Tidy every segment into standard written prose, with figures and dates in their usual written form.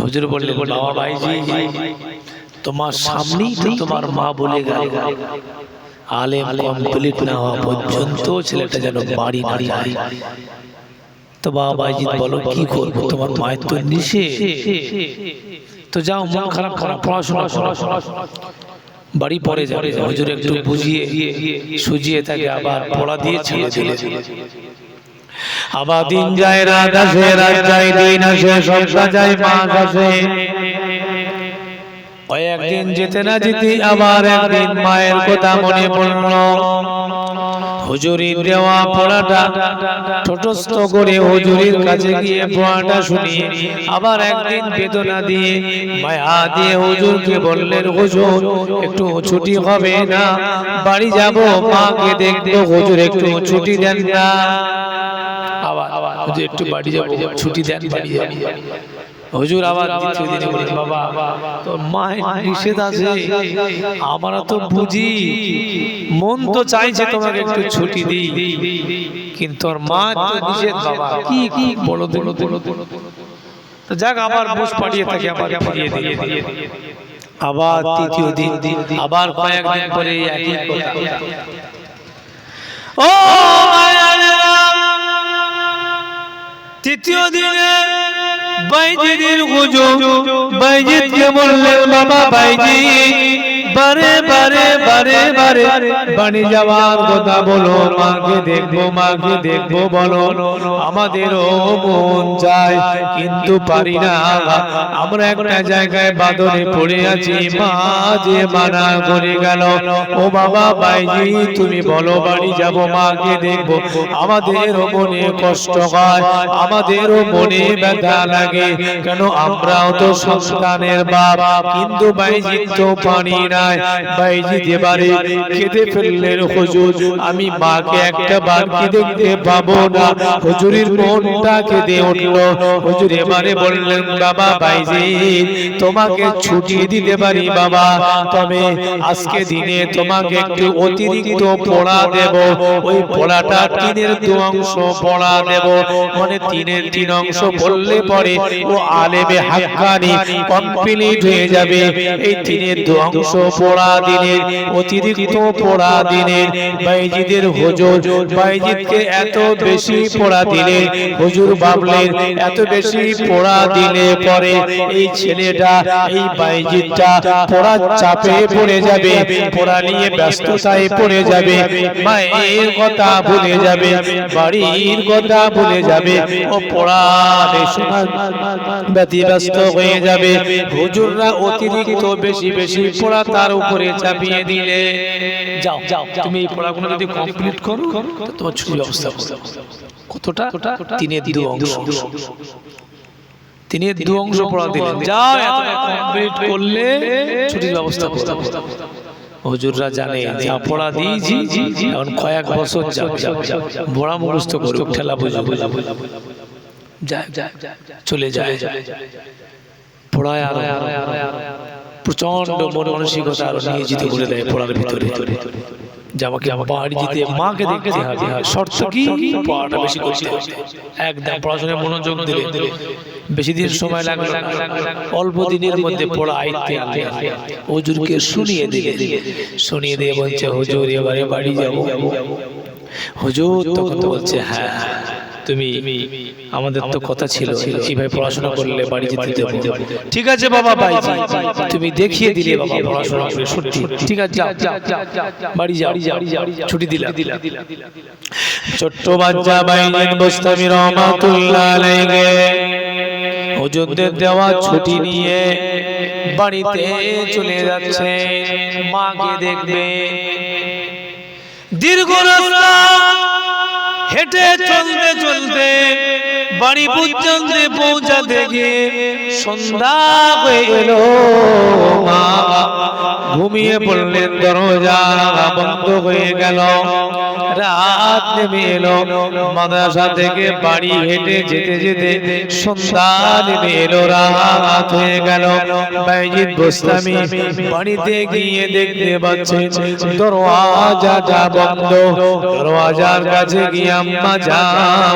হুজুর বললেন, বাবা ভাইজি, তোমার সামনেই তো তোমার মা বলে গেল আলেম কমপ্লিট না হওয়া পর্যন্ত ছেলেটা যেন বাড়ি না যায়। তো বাবা ভাইজি বলো কি করবো, তোমার মায়ের তো নিষেধ, তো যাও মন খারাপ খারাপ পড়াশোনা বাড়ি পরে যাবে। হুজুর একটু বুঝিয়ে সুজিয়ে তাকে আবার পড়া দিয়ে ছেড়ে দিলে। আবার দিন যায়, রাত আসে, রাত যায়, দিন আসে, সপ্তাহ যায়, মাস আসে। একদিন যেতে না যেতে আবার একদিন মায়ের কথা মনে পড়ল। হুজুরির দেওয়া পড়াটা ঠোঁটস্থ করে হুজুরির কাছে গিয়ে পড়াটা শুনিয়ে আবার একদিন বেদনা দিয়ে মায়া দিয়ে হুজুরকে বললেন, হুজুর একটু ছুটি হবে না, বাড়ি যাব, মাকে দেখবো, হুজুর একটু ছুটি দেন না। আবার হুজুর একটু বাড়ি যাব, ছুটি দেন, বাড়ি যাব। হুজুর আবার দ্বিতীয় দিনে বলেন, বাবা তোর মায়ের নিষেধ আছে, আমরা তো বুঝি, মন তো চাইছে তোমাকে একটু ছুটি দিই, কিন্তু তোর মা তো নিষেধ, বাবা কি কি বলো বলো বলো। তো যাক, আবার বুঝ পাঠিয়ে তাকে আবার ফিরিয়ে দিয়ে আবার তৃতীয় দিন, আবার কয়েকদিন পরে একই কথা। ও তৃতীয় দিনে বাইজিদের হুজুর বাইজিদকে বললেন, বাবা বাইজি, বারে বারে বারে বারে বাড়ি যাওয়ার কথা বলো, মাকে দেখবো, মাকে দেখবো বলো, আমাদেরও মন চায় কিন্তু পারি না, আমরা একটা জায়গায় বাঁধনে পড়ে আছি, মা যে মানা করে গেল। ও বাবা বাইজি, তুমি বলো বাড়ি যাব, মাকে দেখবো, আমাদেরও মনে কষ্ট হয়, আমাদেরও মনে ব্যথা লাগে, কেন আমরাও তো সন্তানের বাপ, কিন্তু বাইজি তো পারি না। বাইজিদ এবারে কেঁদে ফেললেন, হুজুর আমি মাকে একটা বার কি দেখতে পাবো না। হুজুরের মনটা কেঁদে উঠল। হুজুর এবারে বললেন, বাবা বাইজিদ, তোমাকে ছুটি দিতে পারি বাবা, তবে আজকে দিনে তোমাকে একটু অতিরিক্ত পড়া দেব, ওই পড়াটা 3-এর 2 অংশ পড়া দেব, মানে 3-এর 3 অংশ পড়লে পরে ও আলেমে হাক্কানি কমপ্লিট হয়ে যাবে। এই 3-এর 2 অংশ পড়া দিনে, অতিরিক্ত পড়া দিনে বাইজিদের হুজুর বাইজিদকে এত বেশি পড়া দিলে, হুজুর ভাবলেন এত বেশি পড়া দিলে পরে এই ছেলেটা, এই বাইজিদটা পড়ার চাপে পড়ে যাবে, পড়া নিয়ে ব্যস্ততায় পড়ে যাবে, মায়ের কথা ভুলে যাবে, বাড়ির কথা ভুলে যাবে, ও পড়ার শোনার ব্যতিব্যস্ত হয়ে যাবে। হুজুররা অতিরিক্ত বেশি বেশি পড়া তার উপরে চাপিয়ে দিলে, যাও তুমি এই পড়াগুলো যদি কমপ্লিট করো তোমার ছুটির ব্যবস্থা করো। কতটা? 3-এর 2 অংশ, 3-এর 2 অংশ পড়া দিলেন, যাও এতটা কমপ্লিট করলে ছুটির ব্যবস্থা করো। হুজুররা জানে যা পড়া দিয়েছি এখন কয়েক বছর বড়া মুখস্থ করে ঠেলা বুঝা চলে যায়, পড়ায় আর প্রচন্ড মন মানসিকতা আরো নিয়ে যেতে করে দেয় পড়ার ভিতরে, যে আমাকে বাড়ি যেতে মাকে দেখতে হবে, শর্ত কি পড়াটা বেশি করতে হবে, একদম পড়াশোনায় মনোযোগ দিলে বেশি দিন সময় লাগবে, অল্প দিনের মধ্যে পড়া আয়ত্তে আনলে। হুজুরকে শুনিয়ে দিয়ে বলছে, হুজুর এবারে বাড়ি যাব। হুজুর তখন বলছে, হ্যাঁ তুমি, আমাদের তো কথা ছিল এইভাবে পড়াশোনা করলে বাড়ি যেতে দেব। ঠিক আছে বাবা বাইজি, তুমি দেখিয়ে দিলে বাবা পড়াশোনা করে, সত্যি ঠিক আছে, যাও বাড়ি যাও, ছুটি দিলাম। ছোট্ট বাচ্চা বাইজিদ বুস্তামি রহমাতুল্লাহ আলাইহি হুজুরদের দেওয়া ছুটি নিয়ে বাড়িতে চলে যাচ্ছে, মাকে দেখবে। দীর্ঘ রাস্তা হেঁটে চলতে চলতে বাড়ি পর্যন্ত পৌঁছাতে গিয়ে সন্ধ্যা হয়ে গেল। মা ঘুমিয়ে পড়লেন, দরজা বন্ধ হয়ে গেল, রাত নেমে এলো। মাদ্রাসা থেকে বাড়ি হেঁটে যেতে যেতে সন্ধ্যা নেমে এলো, রাত হয়ে গেল। বাইজিদ বুস্তামি বাড়িতে গিয়ে দেখতে পাচ্ছেন দরওয়াজাটা বন্ধ। দরওয়াজার কাছে গিয়ে আম্মা যান,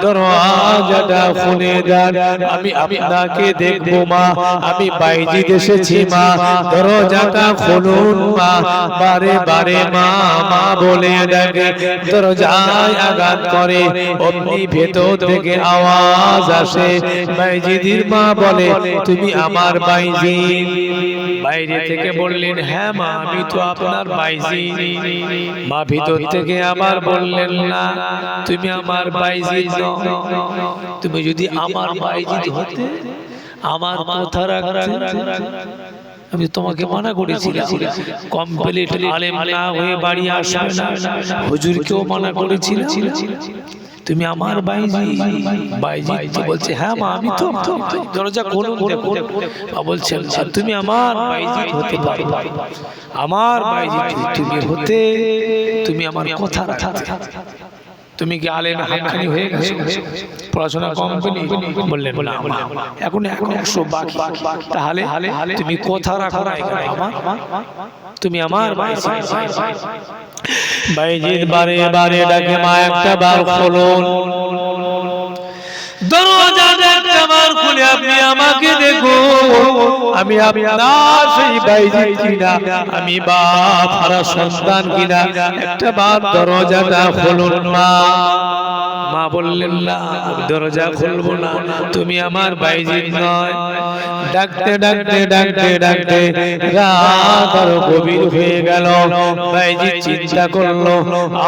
দরওয়াজা দরজাটা খুলে দেন, আমি আপনাকে দেখবো মা, আমি বাইজিদ এসেছি মা, দরজাটা খুলুন মা। বারে বারে মা মা বলে ডাকে, দরজায় আঘাত করে, অমনি ভেতর থেকে আওয়াজ আসে। বাইজিদের মা বলে, তুমি আমার বাইজিদ? বাইরে থেকে বললেন, হ্যাঁ মা, আমি তো আপনার বাইজিদ। মা ভিতর থেকে আবার বললেন, না, তুমি আমার বাইজিদ নও। তুমি যদি আমার বাইজিদ হতে, আমার কথা রাখতে, আমি তোমাকে মানা করেছিলাম কমপ্লিট আলেম না হয়ে বাড়ি আসবে না, হুজুরকেও মানা করেছিলাম, তুমি আমার বাইজিদ। বাইজিদ বলছে, হ্যাঁ মা, আমি তো। দরজা খুলুন, বলছেন, তুমি আমার বাইজিদ হতে পারো, আমার বাইজিদ তুমি হতে, তুমি আমার কথা রাখতে। তুমি কি আলেম হাক্কানি হয়ে গেছো, পড়াশোনা কমপ্লিট? বললেন, না, এখন 100 বাকি। তাহলে তুমি কথা রাখো না আমার, তুমি আমার বাইজিদ। বাইজিদ বারে বারে ডাকে, মা একটা বার খুলুন দরজা, একটা বার খুলে আপনি আমাকে দেখুন, আমি আপনার সেই বাইজিদ কিনা, আমি বাপ হারা সন্তান কিনা, একটা বার দরজাটা খুলুন মা। মা বললেন, না, দরজা খুলবো না, তুমি আমার বাইজিদ নয়। ডাকতে ডাকতে ডাকতে ডাকতে রাত আরো গভীর হয়ে গেল। বাইজিদ চিন্তা করলো,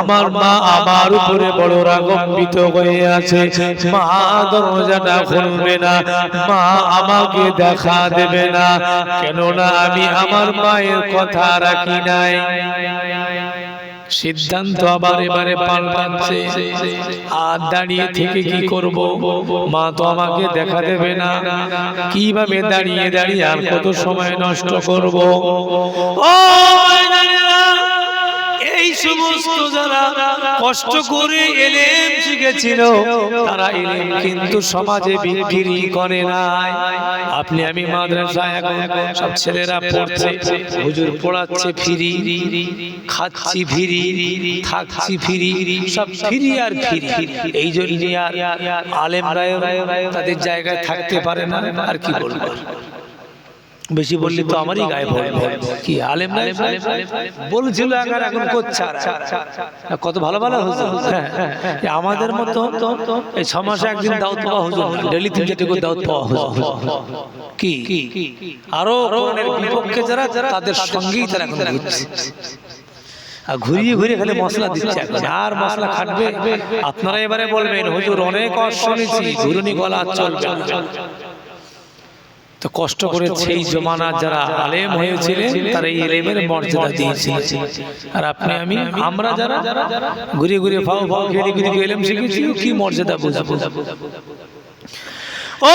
আমার মা আমার উপরে বড় রাগান্বিত হয়ে আছে, মা দরজাটা খুলবে না, মা আমাকে দেখা দেবে না, কেননা আমি আমার মায়ের কথা রাখি নাই। সিদ্ধান্ত আবার এবারে পাল্টাচ্ছে, আর দাঁড়িয়ে থেকে কি করব, মা তো আমাকে দেখা দেবে না, কিভাবে দাঁড়িয়ে দাঁড়িয়ে আর কত সময় নষ্ট করব। ও এই সমস্ত যারা কষ্ট করে ইলম শিখেছিল, তারা ইলম কিন্তু সমাজে বিক্রি করে নাই। আপনি আমি মাদ্রাসায় এখন সব ছেলেরা পড়ছে, হুজুর পড়াচ্ছে ফ্রি, খাচ্ছি ফ্রি, থাকছি ফ্রি, সব ফ্রি আর ফ্রি। এই জন্য আর আলেমরা তাদের জায়গায় থাকতে পারে না। আর কি বলবো, বেশি বললে তো আমারই গায়ে বলবো। কি আলেমরা বলছিল, এখন করছে, কত ভালো ভালো হুজুর। আমাদের মতো এই 6 মাসে একদিন দাওয়াত পাওয়া হুজুর, ডেইলি 3-4টা করে দাওয়াত পাওয়া হুজুর। কি আরো কোরআনের বিপক্ষে যারা, তাদের সঙ্গেই তারা এখন ঘুরছে, আর ঘুরিয়ে ঘুরিয়ে খালি মশলা দিচ্ছে। আর মশলা খাটবে। আপনারা এবারে বলবেন, হুজুর অনেক শুনেছি, ঘুরুনি গলা চলবে। তো কষ্ট করে সেই জমানার যারা আলেম হয়েছিলেন, তারা এই ইলমের মর্যাদা দিয়েছিলেন। আর আপনি আমি আমরা যারা ঘুরিয়ে ঘুরিয়ে ফাও ফাও খেয়ে ঘুরিয়ে ইলম শিখেছি, কি মর্যাদা বুঝাবো। ও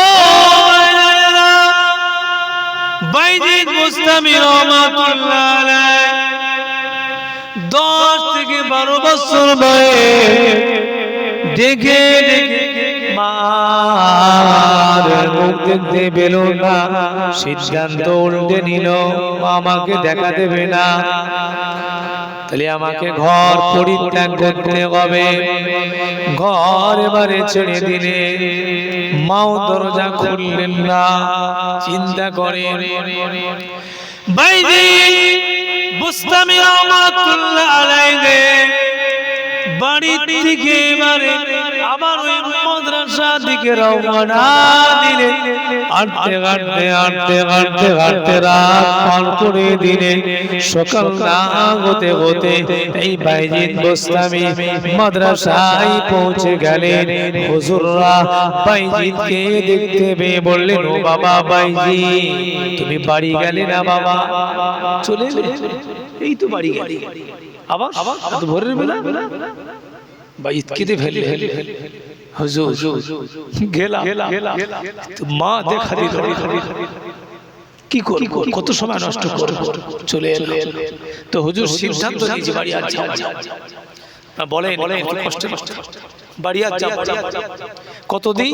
বাইজিদ বুস্তামি রহমাতুল্লাহ আলাইহি 10 থেকে 12 বছর বয়সে দেখে দেখে মার মুখ দেখতে পেল না, সিদ্ধান্ত উল্টে নিল, আমাকে দেখা দেবে না, তাহলে আমাকে ঘর পরিত্যাগ করতে হবে। ঘর এবারে ছেড়ে দিলে, মাও দরজা খুললেন না। চিন্তা করে বাইজিদ বুস্তামি রহমাতুল্লাহ আলাইহি বাড়ি থেকে এবারে আবার ওই মাদ্রাসা দিকে রওনা দিলে। হাঁটতে হাঁটতে হাঁটতে হাঁটতে হাঁটতে রাত পার করে দিলে। সকাল না হতে হতে এই বাইজিদ বুস্তামি মাদ্রাসায় পৌঁছে গেলেন। হুজুররা বাইজিদকে দেখতে পেয়ে বললেন, ও বাবা বাইজিদ, তুমি বাড়ি গেলে না বাবা? চলে এই তো বাড়ি গেলে। আবার ভোরের বেলা বাইজিদ কেঁদে ফেলে, হুজুর গেলাম, মা দেখা দিল, কি করব, কত সময় নষ্ট করব, চলে এলো। তো হুজুর সিদ্ধান্ত নিয়েছে বাড়ি আর যাব না। বলেন কষ্ট বাড়ি আর যাব কতদিন?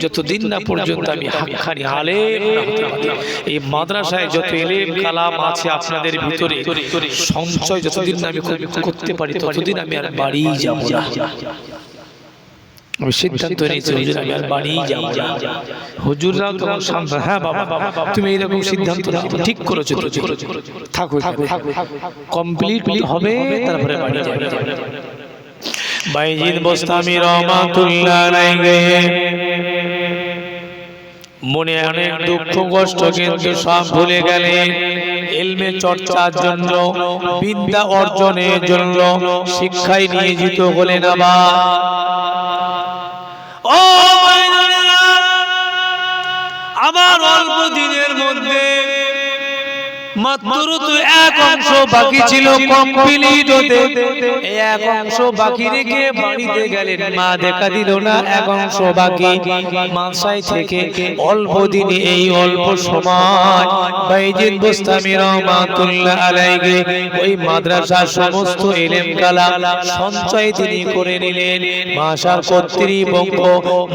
যতদিন না পর্যন্ত আমি হাক্কানি আলেম না হতে পারি। এই মাদ্রাসায় যত ইলম কালাম আছে আপনাদের ভিতরে সঞ্চয় যতদিন না আমি করতে পারি, ততদিন আমি আর বাড়ি যাব না। আমি সিদ্ধান্ত নিয়েছি হুজুর আমি আর বাড়ি যাব না। হুজুররা তখন শান্ত, হ্যাঁ বাবা তুমি এইরকম সিদ্ধান্ত নাও, ঠিক করেছো, থাকো কমপ্লিট হবে তারপরে বাড়ি যাবে। বাইজিদ বোস্তামি রহমাতুল্লাহ আলাইহি মনে অনেক দুঃখ কষ্ট কিন্তু সব ভুলে গেলেন। ইলমে চর্চার জন্য, বিদ্যা অর্জনের জন্য শিক্ষায় নিয়োজিত হলেন। আবার ও আমার অল্প দিনের মধ্যে মাত্র তো এক অংশ বাকি ছিল কমপ্লিট হতে, এক অংশ বাকি রেখে বাড়িতে গেলেন। মা দেখা দিল না, এক অংশ বাকি। মাদ্রাসায় থেকে অল্প দিনে এই অল্প সময় বাইজিদ বোস্তামি রহমাতুল্লাহ আলাইহি ওই মাদ্রাসার সমস্ত ইলম কালাম সঞ্চয় তিনি করে নিলেন। মাশার কর্তৃপক্ষ,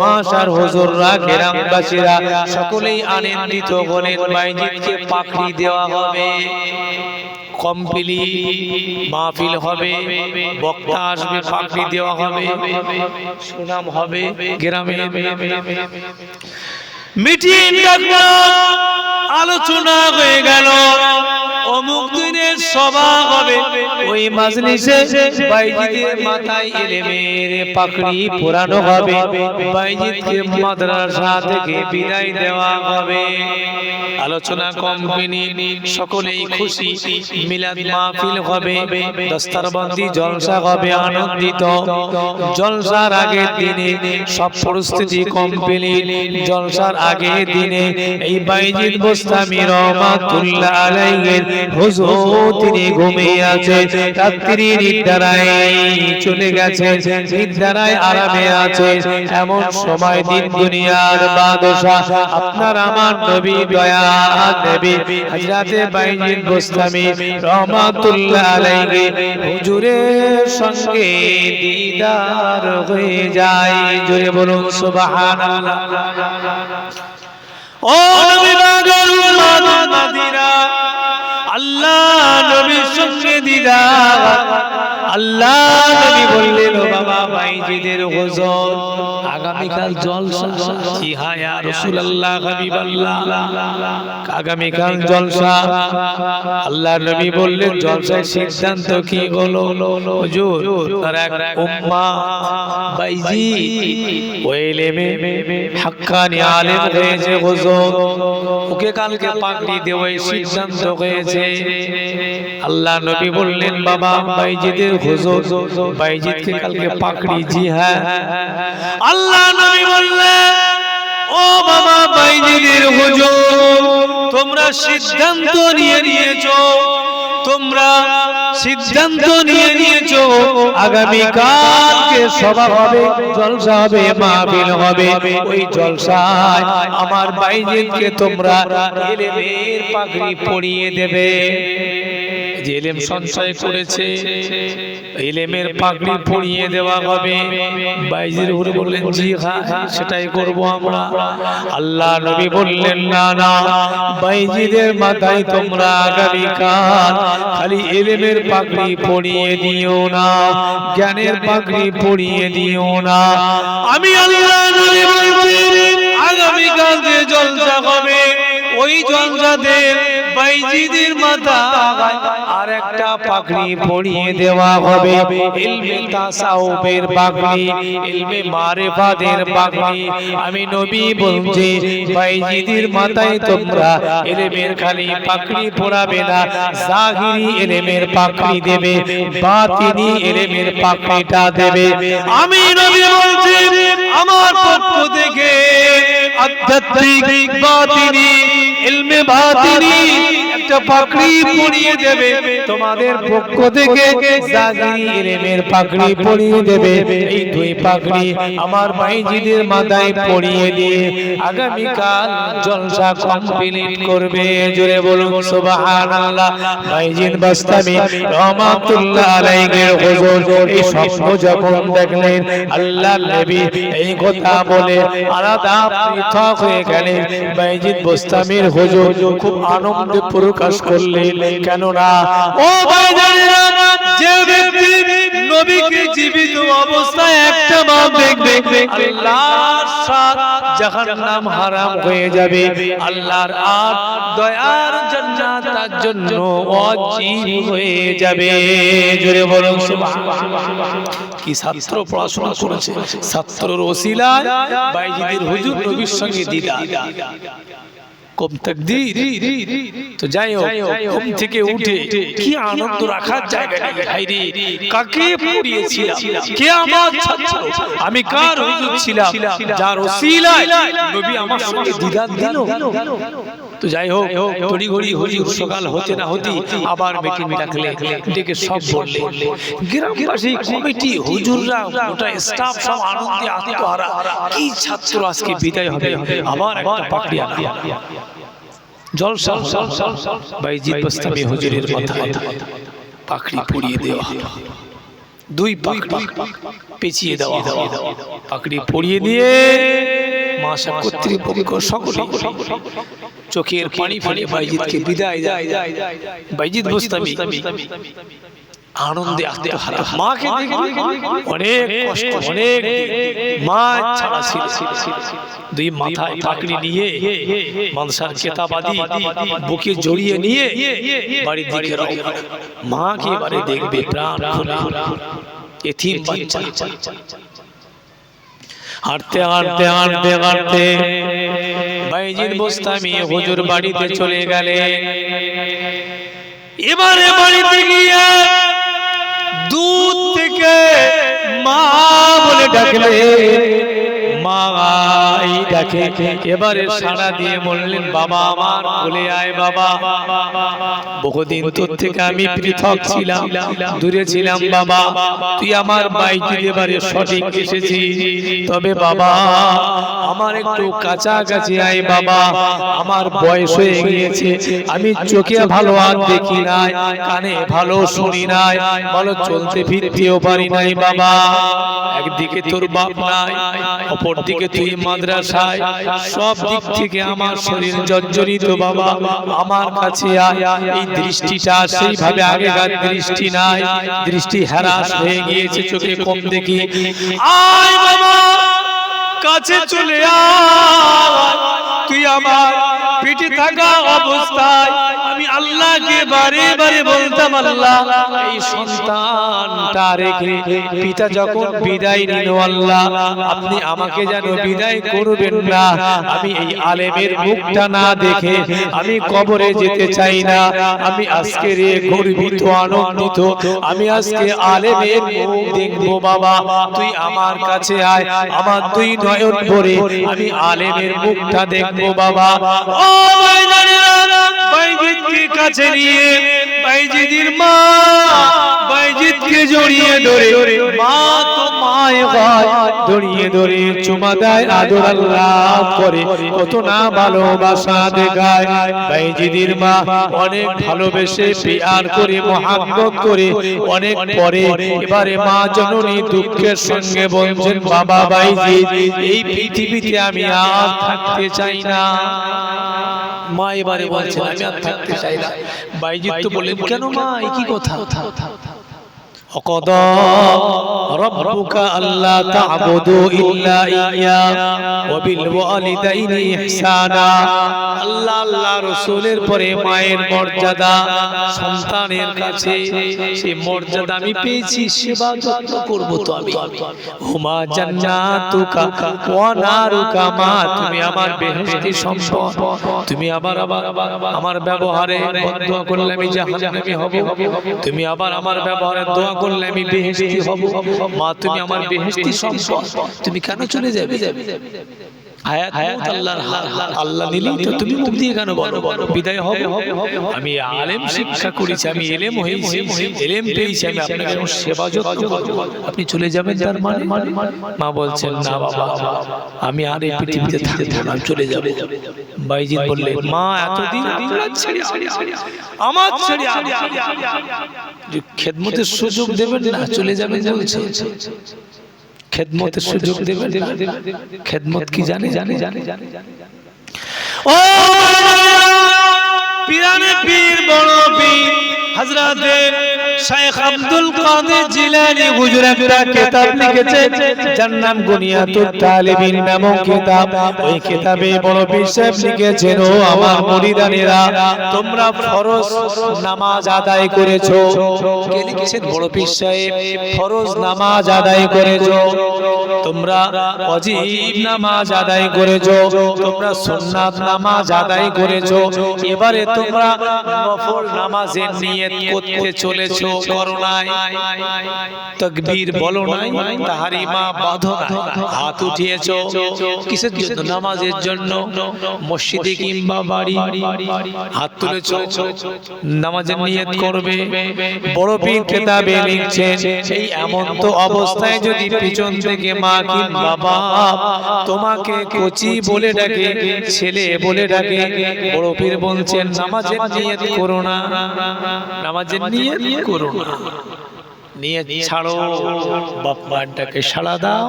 মাশার হুজুররা, গ্রামবাসীরা সকলেই আনন্দিত হলেন। বাইজিদকে পাখড়ি দেওয়া হবে, কমপ্লিট মাহফিল হবে, বক্তা আসবে, পাখড়ি দেওয়া হবে, সুনাম হবে গ্রামে। মিটিং ডাকলো, আলোচনা হয়ে গেল, অমুক দিনের সভা হবে। ওই মাজলিসে বাইজিদের মাথায় ইলমের পাখড়ি পরানো হবে, বাইজিদকে মাদ্রাসা থেকে বিদায় দেওয়া হবে। আলোচনা কমপ্লিট, সকলেই খুশি। মিলাদ মাহফিল হবে, দস্তারবন্দি জলসা হবে, আনন্দিত। জলসার আগের দিনে সব পরিস্থিতি কমপ্লিট। জলসার আগের দিনে এই বাইজিদ বোস্তামি রহমাতুল্লাহ আলাইহি হুজুর তিনি ঘুমিয়ে আছেন, রাত্রি নিদ্রায় চলে গেছেন, নিদ্রায় আরামে আছেন। এমন সময় দিন দুনিয়ার বাদশাহ আপনার আমার নবী দয়া নবী হযরতে বাইজিদ বোস্তামি রহমাতুল্লাহ আলাইহি হুজুরের সঙ্গে দিদার হয়ে যায়। জোরে বলুন সুবহানাল্লাহ। ও নবী বাগের উম্মত মাদিনা, আল্লাহ নবীর সঙ্গে দিদার। আল্লাহ নবী বললেন, ও বাবা বাইজিদের হুজুর আগামীকাল জলসা। জি হ্যাঁ ইয়া রাসূলুল্লাহ হাবিবাল্লাহ, আগামীকাল জলসা। আল্লাহ নবী বললেন, জলসার সিদ্ধান্ত কি হলো? হুজুর তার এক উম্মাহ বাইজিদ ওই ইলমে হাক্কানি আলেম হয়েছে হুজুর, ওকে কালকে পাগড়ি দেওয়ার সিদ্ধান্ত হয়েছে। আল্লাহ নবী বললেন, বাবা বাইজিদের হুজুর বাইজিদকে কালকে পাগড়ি। জি হ্যাঁ। আল্লাহ নবী বললেন, ও বাবা বাইজিদের হুজুর তোমরা সিদ্ধান্ত নিয়ে নিয়েছো, তোমরা সিদ্ধান্ত নিয়ে নিয়েছো আগামী কালকে সভা হবে, জলসা হবে, মাহফিল হবে। ওই জলসায় আমার বাইজিদকে তোমরা ইলমের পাগড়ি পরিয়ে দেবে। যে ইলম সঞ্চয় করেছে ইলমের পাগড়ি পরিয়ে দেওয়া হবে। বাইজিদ হুজুর বললেন, জি হ্যাঁ সেটাই করব আমরা। আল্লাহ নবী বললেন, না না বাইজিদের মাথায় তোমরা আগামী কাল খালি ইলমের পাগড়ি পরিয়ে দিও না, জ্ঞানের পাগড়ি পরিয়ে দিও না। আমি আল্লাহ নবী বলছি আগামী কাল যে জলসা হবে ওই জলসাতে বাইজিদের মাথায় আর একটা পাগড়ি পরিয়ে দেওয়া হবে, ইলমে তাসাউফের পাগড়ি, ইলমে মারিফাতের পাগড়ি। আমি নবী বলছি বাইজিদের মাথায় তোমরা ইলমের খালি পাগড়ি পরাবে না, জাহিরি ইলমের পাগড়ি দেবে, বাতিনি ইলমের পাগড়িটা দেবে। আমি নবী বলছি আমার পক্ষ থেকে আধ্যাত্মিক বাতিনি ইলমে বাতিনি একটা পাগড়ি পরিয়ে দেবে, তোমাদের পক্ষ থেকে জাহিরি ইলমের পাগড়ি পরিয়ে দেবে। এই দুই পাগড়ি আমার বাইজিদের মাথায় পরিয়ে দিয়ে আগামী কাল জলসা কমপ্লিট করবে। জোরে বলুন সুবহানাল্লাহ। বাইজিদ বোস্তামি রহমাতুল্লাহ আলাইহি হুজুর এই স্বপ্ন যখন দেখলেন, আল্লাহ নবী এই কথা বলে আলাদা পৃথক হয়ে গেলেন। বাইজিদ বোস্তামির হুজুর খুব আনন্দে প্রকাশ প্রকাশ করলেন। কেননা ও ভাইজানেরা, যে ব্যক্তি নবীকে জীবিত অবস্থায় একটা বার দেখবে, আল্লাহর সাথ জাহান্নাম হারাম হয়ে যাবে, আল্লাহর আর দয়ার জান্নাত তার জন্য ওয়াজিব হয়ে যাবে। জোরে বলুন সুবহানাল্লাহ। কি ছাত্র পড়াশোনা করেছে, ছাত্রর ওসিলায় বাইজিদের হুজুর নবীর সঙ্গে দিদার, কম তাকদীর। তো যাই হোক, ঘুম থেকে উঠে কি আনন্দ রাখার জায়গা নেই। ভাইরে, কাকে পড়িয়েছিলাম, কে আমার ছাত্র, আমি কার হুজুর ছিলাম, যার ওসিলায় নবী আমার সঙ্গে দিদার দিল। তো যাই হোক, তড়িঘড়ি হুজুর সকাল হতে না হতে আবার মিটিং ডাকলে, ডেকে সব বললে। গ্রামবাসী, কমিটি, হুজুররা, গোটা স্টাফ সব আনন্দে আত্মহারা। কি ছাত্র আজকে বিদায় হবে, আবার একটা পাকড়ি আনা, জলসা। বাইজিদ বাস্তামি হুজুরের মাথায় পাকড়ি পরিয়ে দেওয়া হলো, দুই পাকড়ি পেঁচিয়ে দেওয়া হলো। পাকড়ি পরিয়ে দিয়ে মাশা কর্তৃপক্ষ সকলে চোখের পানি ফেলে বাইজিদকে বিদায় দেয়। বাইজিদ বাস্তামি আনন্দে আত্মহারা। মাকে অনেক কষ্ট, অনেক মা ছাড়া ছিল। দুই মাথায় পাকড়ি নিয়ে মানসার কেতাবাদি বুকে জড়িয়ে নিয়ে বাড়ির দিকে রওনা। মাকে এবারে দেখবে প্রাণ খুলে, এতিম বাচ্চা। হাঁটতে হাঁটতে হাঁটতে হাঁটতে বাইজিদ বাস্তামি হুজুর বাড়িতে চলে গেলেন। এবারে বাড়িতে গিয়ে দূর থেকে মা বলে ডাকলে, মাই ডাকে। এবারে সাড়া দিয়ে বললেন, বাবা আমার কোলে আয় বাবা। বহুদিন তোর থেকে আমি পৃথক ছিলাম, দূরে ছিলাম বাবা, তুই আমার বাইজিদ এবারে সঠিক এসেছিস। তবে বাবা আমার একটু কাছাকাছি আয় বাবা, আমার বয়স হয়ে গিয়েছে, আমি চোখে ভালো আর দেখি নাই, কানে ভালো শুনি নাই, ভালো চলতে ফিরতেও পারি নাই বাবা। একদিকে তোর বাপ নাই, অপরদিকে তুই মাদ্রাসায়, সব দিক থেকে আমার শরীর জর্জরিত বাবা, আমার কাছে আয়। এই দৃষ্টিটা সেইভাবে আগেকার দৃষ্টি নাই, দৃষ্টি হ্রাস হয়ে গিয়েছে, চোখে কম দেখি। আয় বাবা, কাছে চলে আয়। তুই আমার পেটে থাকা অবস্থায় আমি আল্লাহকে বারে বারে বলতাম, আল্লাহ এই সন্তানটা রেখে পিতা যখন বিদায় নিল, আল্লাহ আপনি আমাকে যেন বিদায় করবেন না। আমি এই আলেমের মুখটা না দেখে আমি কবরে যেতে চাই না। আমি আজকে রে গর্বিত, আনন্দিত, আমি আজকে আলেমের মুখ দেখবো বাবা। তুই আমার কাছে আয়, আমার দুই নয়ন ভরে আমি আলেমের মুখটা দেখবো বাবা। ও বাইজিদকে কাছে নিয়ে বাইজিদের মা বাইজিদকে জড়িয়ে ধরে, মা তো মায় হয়, জড়িয়ে ধরে চুমা দেয়, আদর আল্লাহ করে, কত না ভালোবাসা দেখায়। বাইজিদের মা অনেক ভালোবেসে পেয়ার করে, মহাব্বত করে, অনেক পরে এবারে মা জননী দুঃখের সঙ্গে বলছেন, বাবা বাইজিদ এই পৃথিবীতে আমি আর থাকতে চাই না। মা এবারে বলছেন, আমি আর থাকতে চাই না। বাইজিদ তো বলেন, কেন মা, কি কথা? وقضى ربك ألا تعبدوا إلا إياه وبالوالدين إحسانا। আল্লাহ আল্লাহ রাসূলের পরে মায়ের মর্যাদা সন্তানের কাছে, সেই মর্যাদা আমি পেয়েছি, সেবা যত্ন করব তো আমি। হুমা জান্নাতুকা ওয়া নারুকা, মা তুমি আমার বেহেশতি সম্পদ, তুমি আবার আমার ব্যবহারে বদদোয়া করলে আমি জাহান্নামী হব, তুমি আবার আমার ব্যবহারে দোয়া করলে আমি বেহেশতি হব। মা তুমি আমার বেহেশতি সম্পদ, তুমি কেন চলে যাবে? হায়াত আল্লাহর হাত, আল্লাহ নিলেই তো তুমি মুখ দিয়ে কেন বলো বিদায় হবে? আমি আলেম শিক্ষা করেছি, আমি এলেম হয়েছি, এলেম পেয়েছি, আমি আপনাকে সেবা যত্ন করব, আপনি চলে যাবেন তার মানে? মা বলছেন, না বাবা আমি আর এই পৃথিবীতে থাকবো না, চলে যাব। বাইজিদ বললেন, মা এতদিন আপনার ছেড়ে আমার ছেড়ে খেদমতের সুযোগ দেবেন না, চলে যাবেন বলছে। খেদমতের সুযোগ দেবেন না, খেদমত কি জানে? ও পিরানে পীর হযরতে শেখ আব্দুল কাদের জিলানী হুজুর একটা কিতাব লিখেছেন যার নাম গুনিয়াতুত তালিবিন নামক কিতাব। ওই কিতাবে বড় পীর সাহেব লিখেছেন, ও আমার মুরিদানেরা, তোমরা ফরজ নামাজ আদায় করেছো। কে লিখেছেন? বড় পীর সাহেব। ফরজ নামাজ আদায় করেছো, তোমরা ওয়াজিব নামাজ আদায় করেছো, তোমরা সুন্নাত নামাজ আদায় করেছো, এবারে তোমরা নফল নামাজের নিয়ত করতে চলেছো, করো নাই? তাকবীর বলো নাই, তাহরিমা বাঁধো নাই, হাত উঠিয়েছো কিসের জন্য? নামাজের জন্য। মসজিদে কিংবা বাড়ি হাত তুলেছো, নামাজের নিয়ত করবে। বড় পীর কিতাবে লিখছেন, এই এমন তো অবস্থায় যদি পিছন থেকে মা কিংবা বাপ তোমাকে কচি বলে ডাকে, ছেলে বলে ডাকে, বড় পীর বলছেন নামাজের নিয়ত করো না, নামাজের নিয়ত করো না, নিয়ত ছাড়ো, বাপ মার ডাকে সাড়া দাও,